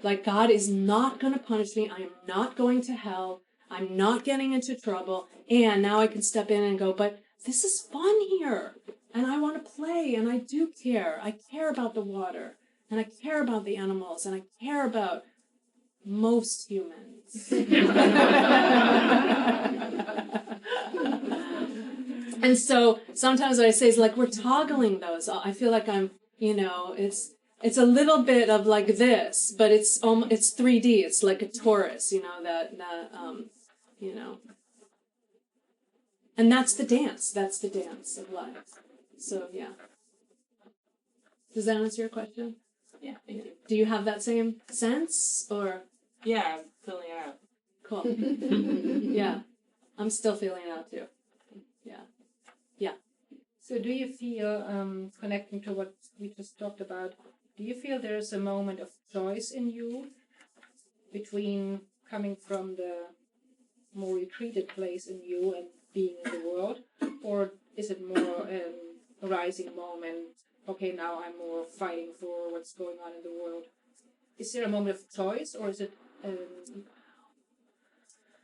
Like, God is not going to punish me. I am not going to hell. I'm not getting into trouble. And now I can step in and go, but this is fun here. And I want to play. And I do care. I care about the water. And I care about the animals. And I care about most humans. And so sometimes what I say is like, we're toggling those. I feel like I'm, it's a little bit of like this, but it's 3D. It's like a torus, and that's the dance. That's the dance of life. So, yeah. Does that answer your question? Yeah, thank you. Do you have that same sense or? Yeah, I'm filling it out. Cool. Yeah. I'm still feeling it out too. Yeah. Yeah. So do you feel, connecting to what we just talked about, do you feel there's a moment of choice in you between coming from the more retreated place in you and being in the world? Or is it more a rising moment, okay, now I'm more fighting for what's going on in the world? Is there a moment of choice or is it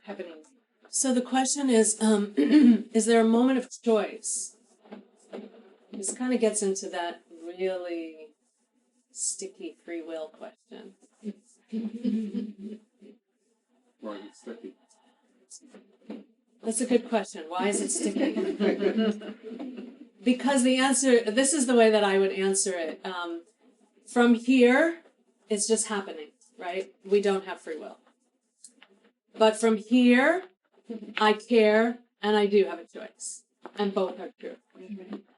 happening? So the question is there a moment of choice? This kind of gets into that really sticky free will question. Why is it sticky? That's a good question. Why is it sticky? Because the answer, this is the way that I would answer it. From here, it's just happening, right? We don't have free will. But from here, I care and I do have a choice. And both are true.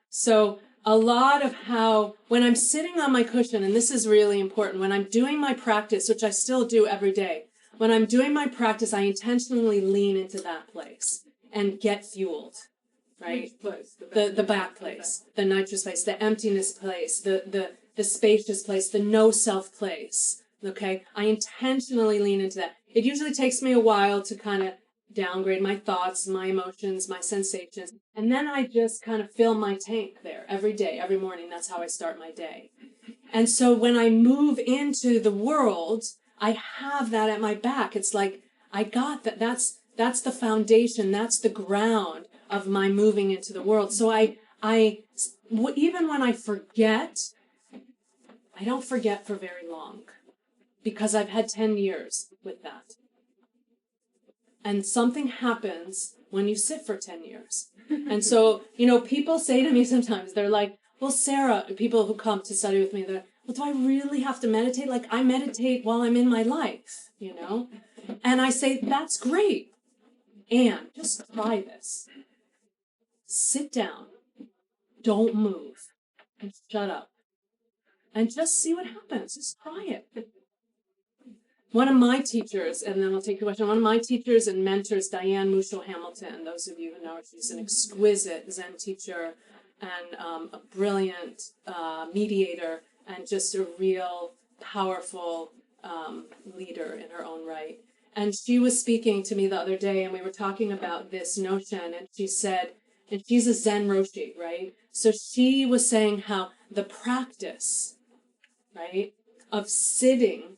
So a lot of how, when I'm sitting on my cushion, and this is really important, when I'm doing my practice, which I still do every day, when I'm doing my practice, I intentionally lean into that place and get fueled, right? Which place? The back place, the nitrous place, the emptiness place, the spacious place, the no self place, okay? I intentionally lean into that. It usually takes me a while to kind of downgrade my thoughts, my emotions, my sensations. And then I just kind of fill my tank there every day, every morning. That's how I start my day. And so when I move into the world, I have that at my back. It's like, I got that. That's the foundation. That's the ground of my moving into the world. So even when I forget, I don't forget for very long because I've had 10 years with that. And something happens when you sit for 10 years. And so, people say to me sometimes, they're like, well, Sarah, people who come to study with me, they're like, well, do I really have to meditate? Like, I meditate while I'm in my life, And I say, that's great. And just try this. Sit down. Don't move. And shut up. And just see what happens. Just try it. One of my teachers, and then I'll take the question, one of my teachers and mentors, Diane Muschel-Hamilton, those of you who know her, she's an exquisite Zen teacher and a brilliant mediator and just a real powerful leader in her own right. And she was speaking to me the other day, and we were talking about this notion, and she said, and she's a Zen Roshi, right? So she was saying how the practice, right, of sitting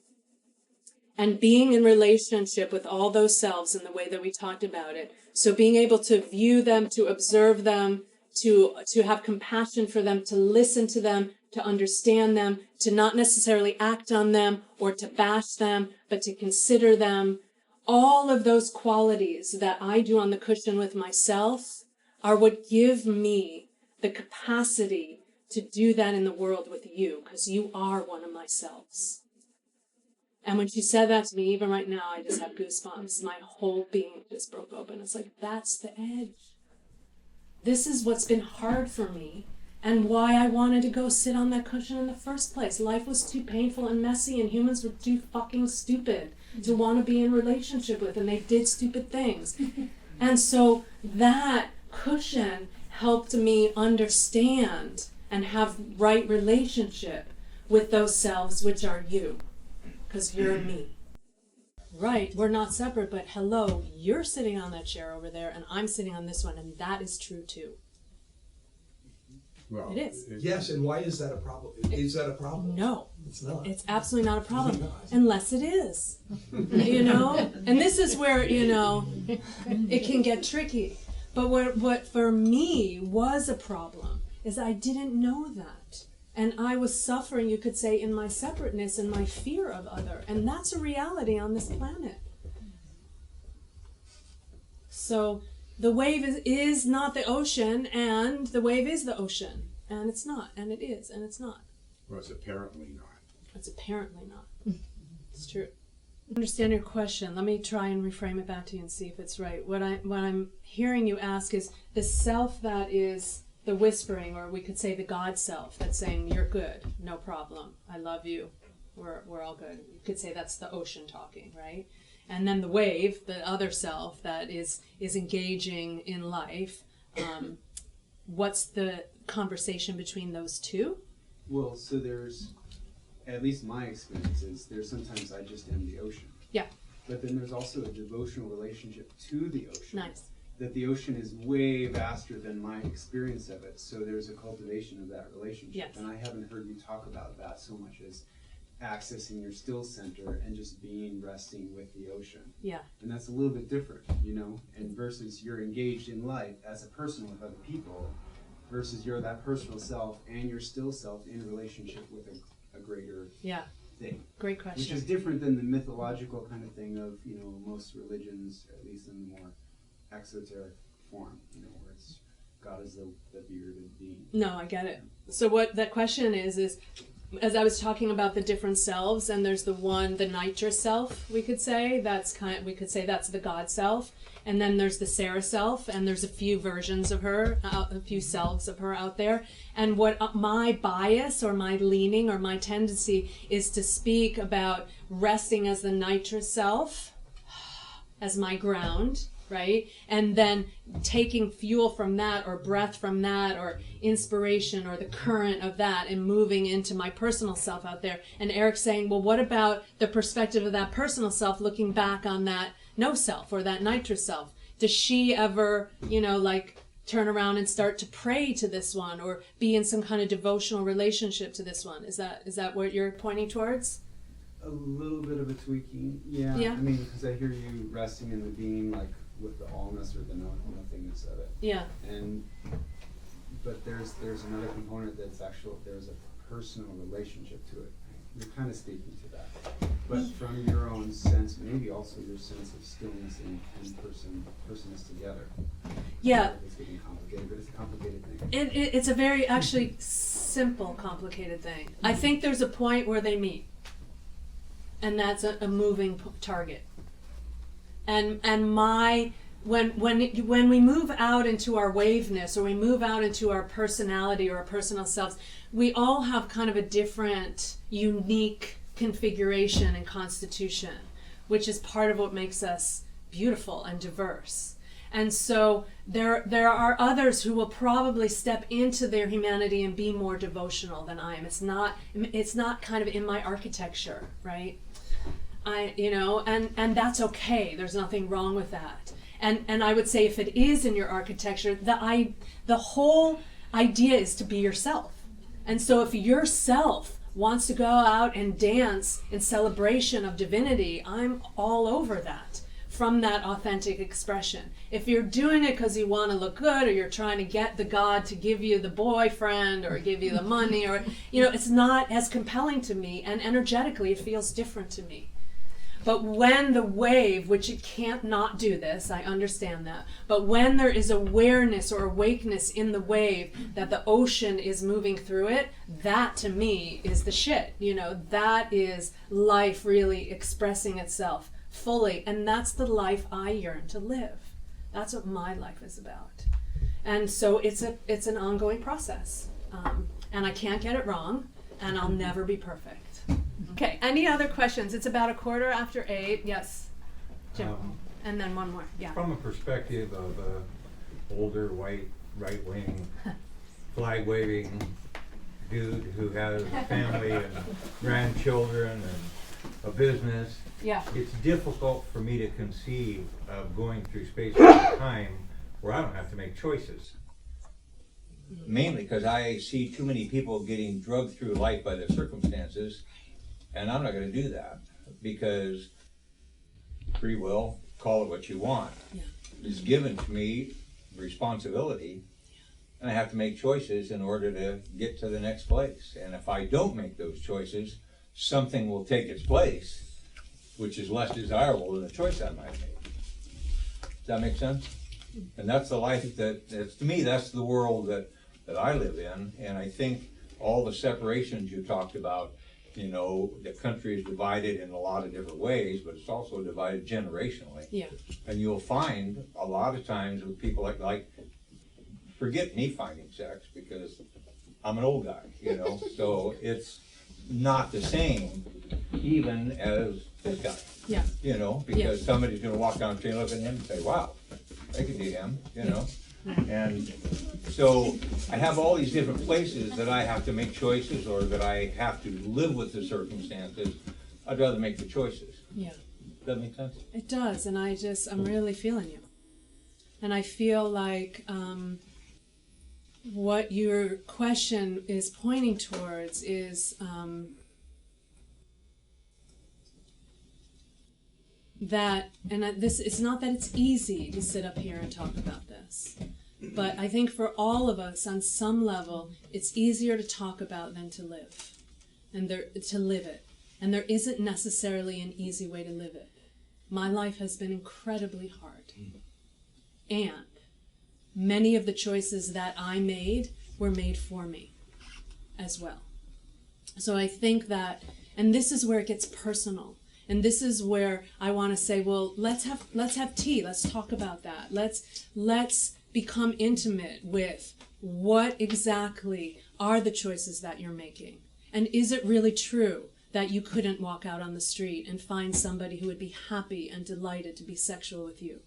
and being in relationship with all those selves in the way that we talked about it. So being able to view them, to observe them, to have compassion for them, to listen to them, to understand them, to not necessarily act on them or to bash them, but to consider them. All of those qualities that I do on the cushion with myself are what give me the capacity to do that in the world with you, because you are one of my selves. And when she said that to me, even right now, I just have goosebumps. My whole being just just broke open. It's like, that's the edge. This is what's been hard for me and why I wanted to go sit on that cushion in the first place. Life was too painful and messy, and humans were too fucking stupid to want to be in relationship with, and they did stupid things. And so that cushion helped me understand and have right relationship with those selves, which are you, because you're me. Right, we're not separate, but hello, you're sitting on that chair over there, and I'm sitting on this one, and that is true too. Well, It is. Yes, and why is that a problem? Is that a problem? No, It's not. it's absolutely not a problem, It's not. unless it is. You know? And this is where, it can get tricky. But what for me was a problem is I didn't know that. And I was suffering, you could say, in my separateness and my fear of other. And that's a reality on this planet. So the wave is not the ocean, and the wave is the ocean. And it's not, and it is, and it's not. well, it's apparently not. It's apparently not. It's true. I understand your question. Let me try and reframe it back to you and see if it's right. What I'm hearing you ask is the self that is the whispering, or we could say the God self that's saying, you're good, no problem, I love you, we're all good. You could say that's the ocean talking, right? And then the wave, the other self that is engaging in life. What's the conversation between those two? Well, so there's, at least my experience is, there's sometimes I just am the ocean. Yeah. But then there's also a devotional relationship to the ocean. Nice. That the ocean is way vaster than my experience of it, so there's a cultivation of that relationship. Yes. And I haven't heard you talk about that so much as accessing your still center and just being resting with the ocean. Yeah. And that's a little bit different, and versus you're engaged in life as a person with other people, versus you're that personal self and your still self in relationship with a greater thing. Great question. Which is different than the mythological kind of thing of, most religions, at least in the more exoteric form, where it's God is the bearded being. No, I get it. So what that question is as I was talking about the different selves, and there's the nitrous self, we could say, that's the God self, and then there's the Sarah self, and there's a few versions of her, a few selves of her out there. And what my bias or my leaning or my tendency is to speak about resting as the nitrous self, as my ground, right? And then taking fuel from that, or breath from that, or inspiration, or the current of that, and moving into my personal self out there. And Eric's saying, well, what about the perspective of that personal self looking back on that no self, or that nitrous self? Does she ever, turn around and start to pray to this one, or be in some kind of devotional relationship to this one? Is that what you're pointing towards? A little bit of a tweaking, yeah. I mean, because I hear you resting in the being, with the allness or the nothingness of it. Yeah. But there's another component there's a personal relationship to it. You're kind of speaking to that. But from your own sense, maybe also your sense of stillness and persons together. Yeah. It's getting complicated, but it's a complicated thing. It's a very, actually, simple, complicated thing. I think there's a point where they meet. And that's a moving target. And when we move out into our waveness, or we move out into our personality or our personal selves, we all have kind of a different, unique configuration and constitution, which is part of what makes us beautiful and diverse. And so there are others who will probably step into their humanity and be more devotional than I am. It's not kind of in my architecture, right? And that's okay. There's nothing wrong with that. And I would say, if it is in your architecture, the whole idea is to be yourself. And so if yourself wants to go out and dance in celebration of divinity, I'm all over that, from that authentic expression. If you're doing it because you want to look good, or you're trying to get the God to give you the boyfriend or give you the money, or it's not as compelling to me, and energetically it feels different to me. But when the wave, which it can't not do this, I understand that, but when there is awareness or awakeness in the wave that the ocean is moving through it, that to me is the shit. That is life really expressing itself fully. And that's the life I yearn to live. That's what my life is about. And so it's an ongoing process. And I can't get it wrong, and I'll never be perfect. Okay, any other questions? It's about 8:15. Yes, Jim. And then one more, yeah. From a perspective of a older, white, right-wing, flag-waving dude who has a family and grandchildren and a business, Yeah. it's difficult for me to conceive of going through spaces of time where I don't have to make choices. Mainly because I see too many people getting drugged through life by their circumstances, and I'm not going to do that because free will, call it what you want, is given to me responsibility, and I have to make choices in order to get to the next place. And if I don't make those choices, something will take its place, which is less desirable than the choice I might make. Does that make sense? And that's the life that's to me, that's the world that I live in. And I think all the separations you talked about, you know, the country is divided in a lot of different ways, but it's also divided generationally. Yeah. And you'll find a lot of times with people like forget me finding sex because I'm an old guy, you know, so it's not the same even as this guy. Yeah. You know, because somebody's gonna walk down the street and look at him and say, wow, I could do him, you know. And so I have all these different places that I have to make choices or that I have to live with the circumstances. I'd rather make the choices. Yeah. Does that make sense? It does, and I'm really feeling you. And I feel like what your question is pointing towards is that, and this, it's not that it's easy to sit up here and talk about this, but I think for all of us on some level, it's easier to talk about than to live, and to live it. And there isn't necessarily an easy way to live it. My life has been incredibly hard. And many of the choices that I made were made for me as well. So I think that, and this is where it gets personal. And this is where I want to say, well, let's have tea. Let's talk about that. Let's become intimate with what exactly are the choices that you're making. And is it really true that you couldn't walk out on the street and find somebody who would be happy and delighted to be sexual with you?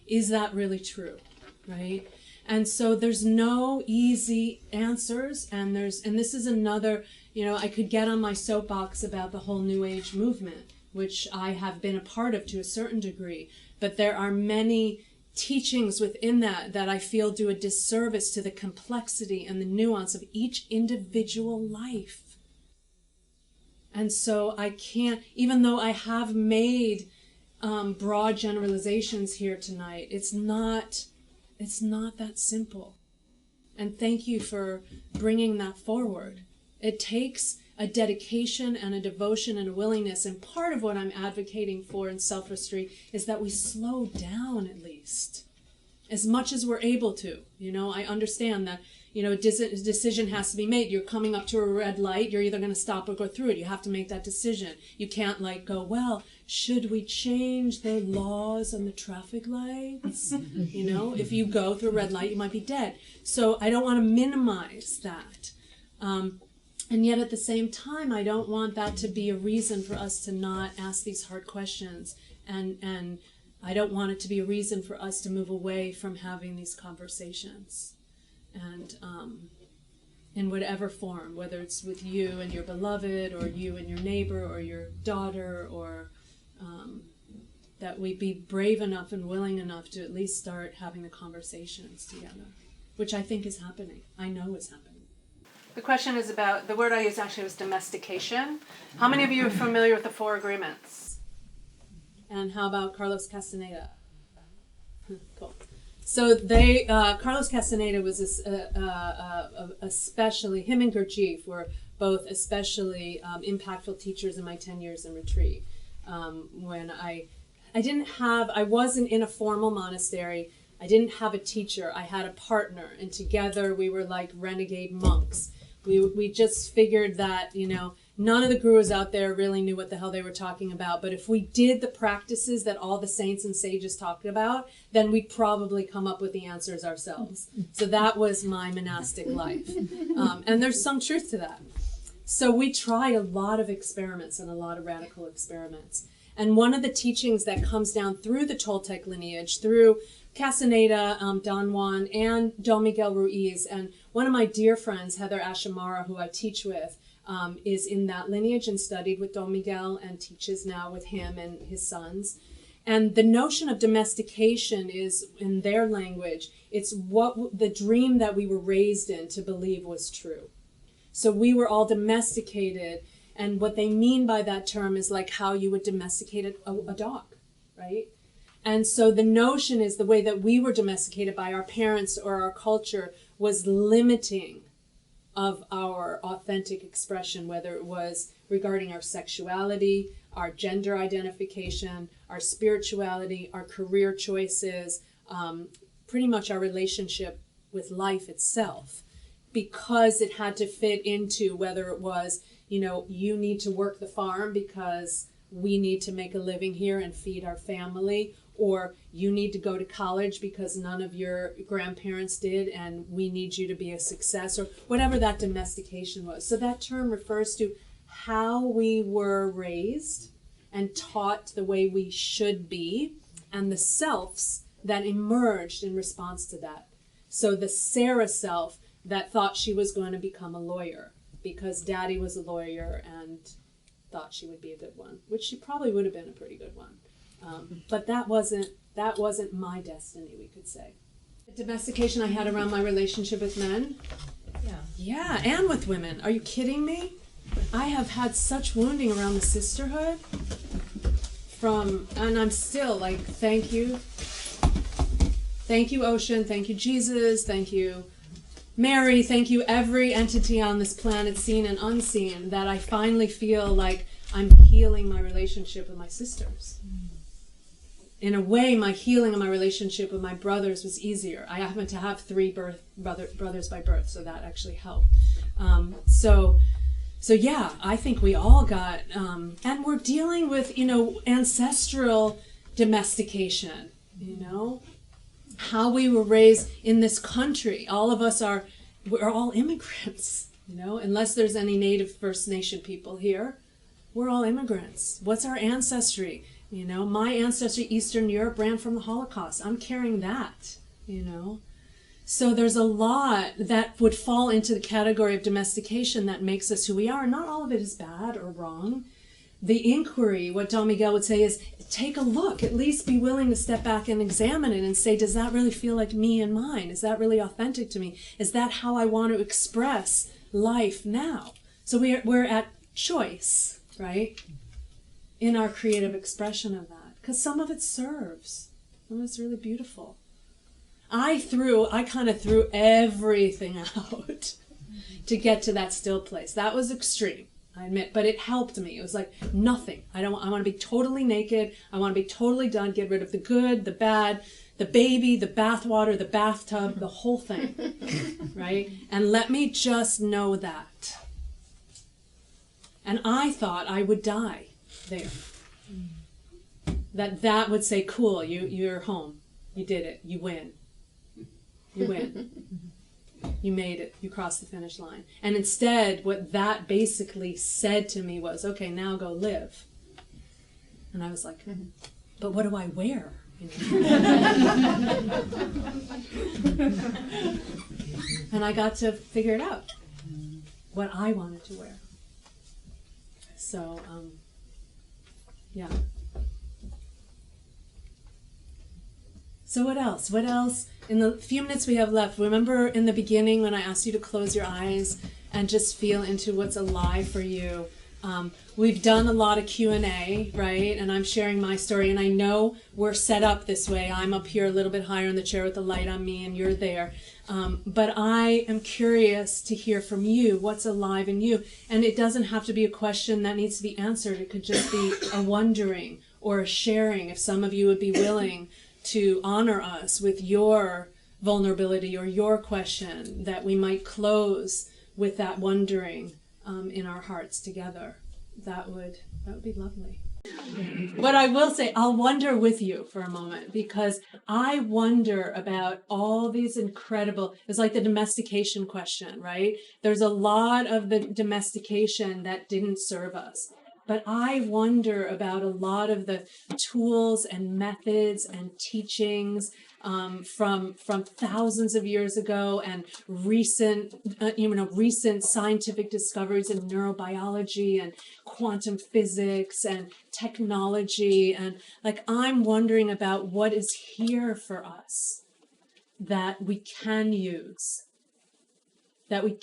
Is that really true, right? And so there's no easy answers, and this is another, you know, I could get on my soapbox about the whole New Age movement, which I have been a part of to a certain degree, but there are many teachings within that I feel do a disservice to the complexity and the nuance of each individual life. And so I can't, even though I have made broad generalizations here tonight, it's not that simple. And thank you for bringing that forward. It takes a dedication and a devotion and a willingness, and part of what I'm advocating for in Selfistry is that we slow down at least, as much as we're able to. You know, I understand that, you know, a decision has to be made. You're coming up to a red light, you're either going to stop or go through it. You have to make that decision. You can't go, well, should we change the laws on the traffic lights? You know, if you go through a red light, you might be dead. So I don't want to minimize that. And yet at the same time, I don't want that to be a reason for us to not ask these hard questions. And I don't want it to be a reason for us to move away from having these conversations. And in whatever form, whether it's with you and your beloved, or you and your neighbor, or your daughter, or that we be brave enough and willing enough to at least start having the conversations together, which I think is happening. I know is happening. The question is about, the word I used actually was domestication. How many of you are familiar with the 4 agreements? And how about Carlos Castaneda? Cool. So Carlos Castaneda was especially, him and Gurdjieff were both especially impactful teachers in my 10 years in retreat. When I wasn't in a formal monastery. I didn't have a teacher. I had a partner, and together we were like renegade monks. We just figured that, you know, none of the gurus out there really knew what the hell they were talking about. But if we did the practices that all the saints and sages talked about, then we'd probably come up with the answers ourselves. So that was my monastic life. And there's some truth to that. So we tried a lot of experiments and a lot of radical experiments. And one of the teachings that comes down through the Toltec lineage, through Castaneda, Don Juan, and Don Miguel Ruiz, and one of my dear friends, Heather Ashamara, who I teach with, is in that lineage and studied with Don Miguel and teaches now with him and his sons. And the notion of domestication is, in their language, it's what the dream that we were raised in to believe was true. So we were all domesticated, and what they mean by that term is like how you would domesticate a dog, right? And so the notion is the way that we were domesticated by our parents or our culture was limiting of our authentic expression, whether it was regarding our sexuality, our gender identification, our spirituality, our career choices, pretty much our relationship with life itself, because it had to fit into whether it was, you need to work the farm because we need to make a living here and feed our family, or you need to go to college because none of your grandparents did and we need you to be a success, or whatever that domestication was. So that term refers to how we were raised and taught the way we should be, and the selves that emerged in response to that. So the Sarah self that thought she was going to become a lawyer because daddy was a lawyer and thought she would be a good one, which she probably would have been a pretty good one. But that wasn't my destiny, we could say. The domestication I had around my relationship with men. Yeah, and with women. Are you kidding me? I have had such wounding around the sisterhood and I'm still like, thank you. Thank you, Ocean. Thank you, Jesus. Thank you, Mary. Thank you, every entity on this planet, seen and unseen, that I finally feel like I'm healing my relationship with my sisters. In a way, my healing of my relationship with my brothers was easier. I happen to have 3 brothers by birth, so that actually helped. So yeah, I think we all got, and we're dealing with, ancestral domestication, how we were raised in this country. All of us we're all immigrants, unless there's any Native First Nation people here. We're all immigrants. What's our ancestry? My ancestry, Eastern Europe, ran from the Holocaust. I'm carrying that, So there's a lot that would fall into the category of domestication that makes us who we are. Not all of it is bad or wrong. The inquiry, what Don Miguel would say, is take a look, at least be willing to step back and examine it and say, does that really feel like me and mine? Is that really authentic to me? Is that how I want to express life now? So we're at choice, right? In our creative expression of that, because some of it serves. Some of it's really beautiful. I kind of threw everything out to get to that still place. That was extreme, I admit, but it helped me. It was like nothing. I want to be totally naked. I want to be totally done. Get rid of the good, the bad, the baby, the bathwater, the bathtub, the whole thing, right? And let me just know that. And I thought I would die there. That would say, cool, you're home. You did it. You win. You win. You made it. You crossed the finish line. And instead, what that basically said to me was, okay, now go live. And I was like, but what do I wear? And I got to figure it out, what I wanted to wear. So, yeah. So what else? What else? In the few minutes we have left, remember in the beginning when I asked you to close your eyes and just feel into what's alive for you? We've done a lot of Q&A, right? And I'm sharing my story, and I know we're set up this way. I'm up here a little bit higher in the chair with the light on me, and you're there. But I am curious to hear from you what's alive in you. And it doesn't have to be a question that needs to be answered. It could just be a wondering or a sharing, if some of you would be willing to honor us with your vulnerability or your question, that we might close with that wondering in our hearts together, that would be lovely. But I will say, I'll wonder with you for a moment, because I wonder about all these incredible, it's like the domestication question, right? There's a lot of the domestication that didn't serve us. But I wonder about a lot of the tools and methods and teachings from thousands of years ago, and recent scientific discoveries in neurobiology and quantum physics and technology, and like I'm wondering about what is here for us that we can use, that we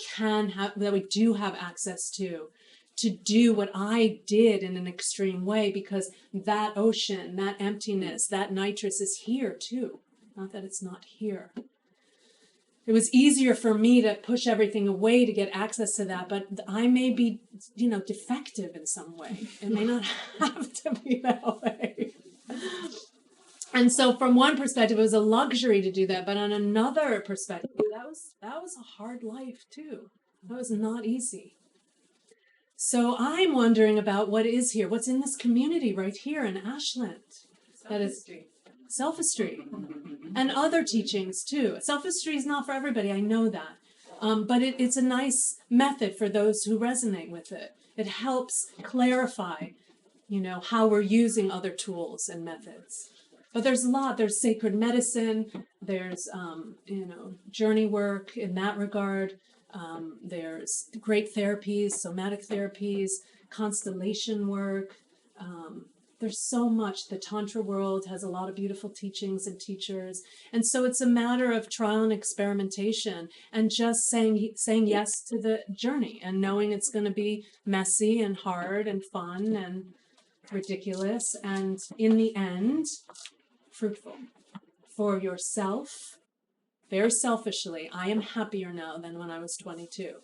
do have access to do what I did in an extreme way, because that ocean, that emptiness, that nitrous is here too. Not that it's not here. It was easier for me to push everything away to get access to that, but I may be, defective in some way. It may not have to be that way. And so from one perspective, it was a luxury to do that, but on another perspective, that was a hard life too. That was not easy. So I'm wondering about what is here, what's in this community right here in Ashland. That is Selfistry. And other teachings too. Selfistry is not for everybody, I know that. But it's a nice method for those who resonate with it. It helps clarify, how we're using other tools and methods. But there's a lot. There's sacred medicine. There's, journey work in that regard. There's great therapies, somatic therapies, constellation work. There's so much. The Tantra world has a lot of beautiful teachings and teachers. And so it's a matter of trial and experimentation, and just saying yes to the journey, and knowing it's going to be messy and hard and fun and ridiculous, and in the end, fruitful for yourself. Very selfishly, I am happier now than when I was 22,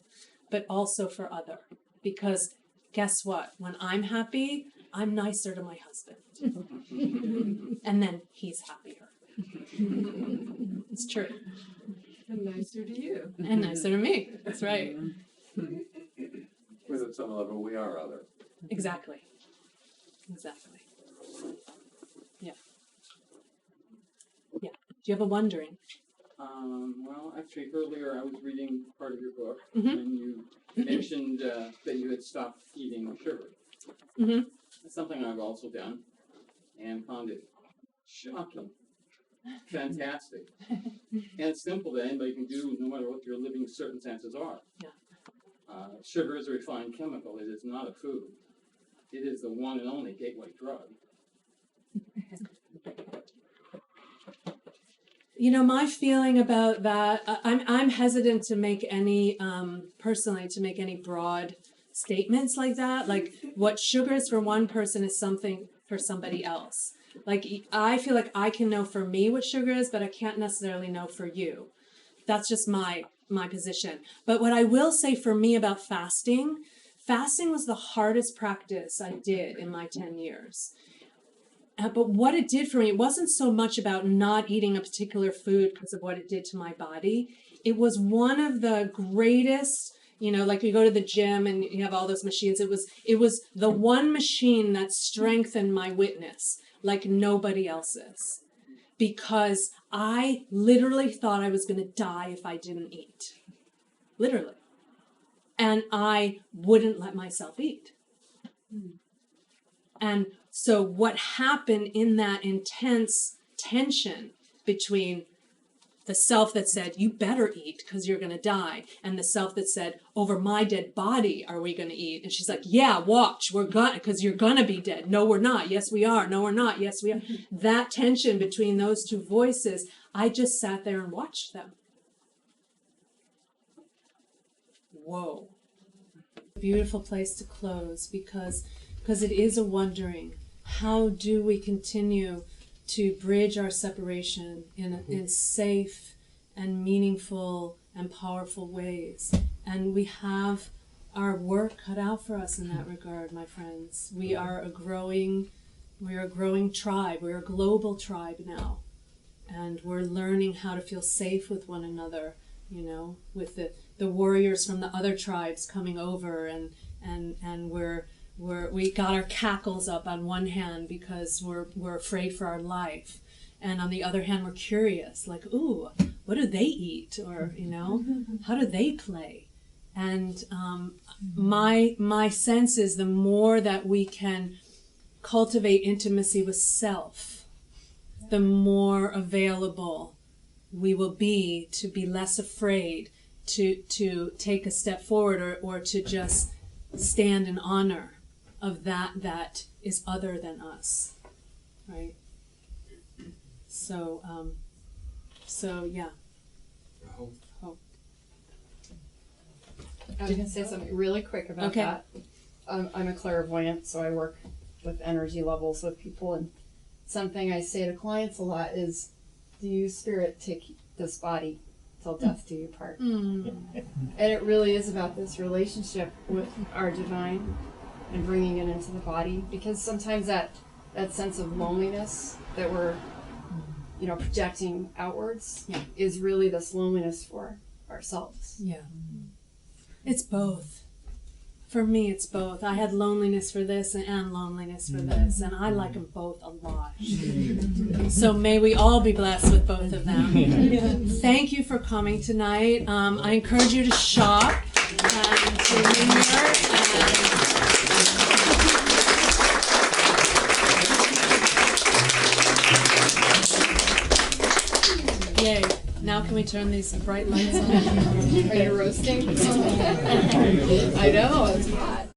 but also for other, because guess what? When I'm happy, I'm nicer to my husband. And then he's happier. It's true. And nicer to you. And nicer to me. That's right. Because at some level we are other. Exactly. Yeah. Do you have a wondering? Well, actually, earlier I was reading part of your book, Mm-hmm. and you mentioned that you had stopped eating sugar. Mm-hmm. It's something I've also done, and found it shocking, fantastic, and simple that anybody can do, no matter what your living circumstances are. Yeah. Sugar is a refined chemical. It is not a food. It is the one and only gateway drug. My feeling about that, I'm hesitant to make any, personally, to make any broad statements like that. Like, what sugar is for one person is something for somebody else. Like, I feel like I can know for me what sugar is, but I can't necessarily know for you. That's just my position. But what I will say for me about fasting was the hardest practice I did in my 10 years. But what it did for me, it wasn't so much about not eating a particular food because of what it did to my body. It was one of the greatest, like you go to the gym and you have all those machines. It was the one machine that strengthened my witness like nobody else's. Because I literally thought I was going to die if I didn't eat. Literally. And I wouldn't let myself eat. And so what happened in that intense tension between the self that said, you better eat because you're going to die, and the self that said, over my dead body are we going to eat? And she's like, yeah, watch, we're going to, because you're going to be dead. No, we're not. Yes, we are. No, we're not. Yes, we are. That tension between those two voices, I just sat there and watched them. Whoa. Beautiful place to close, because it is a wondering. How do we continue to bridge our separation in safe and meaningful and powerful ways? And we have our work cut out for us in that regard, my friends. We are a growing tribe. We're a global tribe now. And we're learning how to feel safe with one another. you know, with the warriors from the other tribes coming over, and we got our cackles up on one hand because we're afraid for our life, and on the other hand we're curious, like, ooh, what do they eat, or, you know, how do they play? And my sense is the more that we can cultivate intimacy with self, the more available we will be to be less afraid to take a step forward, or to just stand in honor of that is other than us, right? So yeah. Hope. I was going to say something really quick about that. I'm a clairvoyant, so I work with energy levels with people, and something I say to clients a lot is, do you, spirit, take this body till death do you part? And it really is about this relationship with our divine and bringing it into the body, because sometimes that sense of loneliness that we're, you know, projecting outwards is really this loneliness for ourselves. Yeah. It's both. For me, it's both. I had loneliness for this and loneliness for this, and I like them both a lot. So may we all be blessed with both of them. Thank you for coming tonight. I encourage you to shop and to linger. Yay. Now can we turn these bright lights on? Are you roasting? I know, it's hot.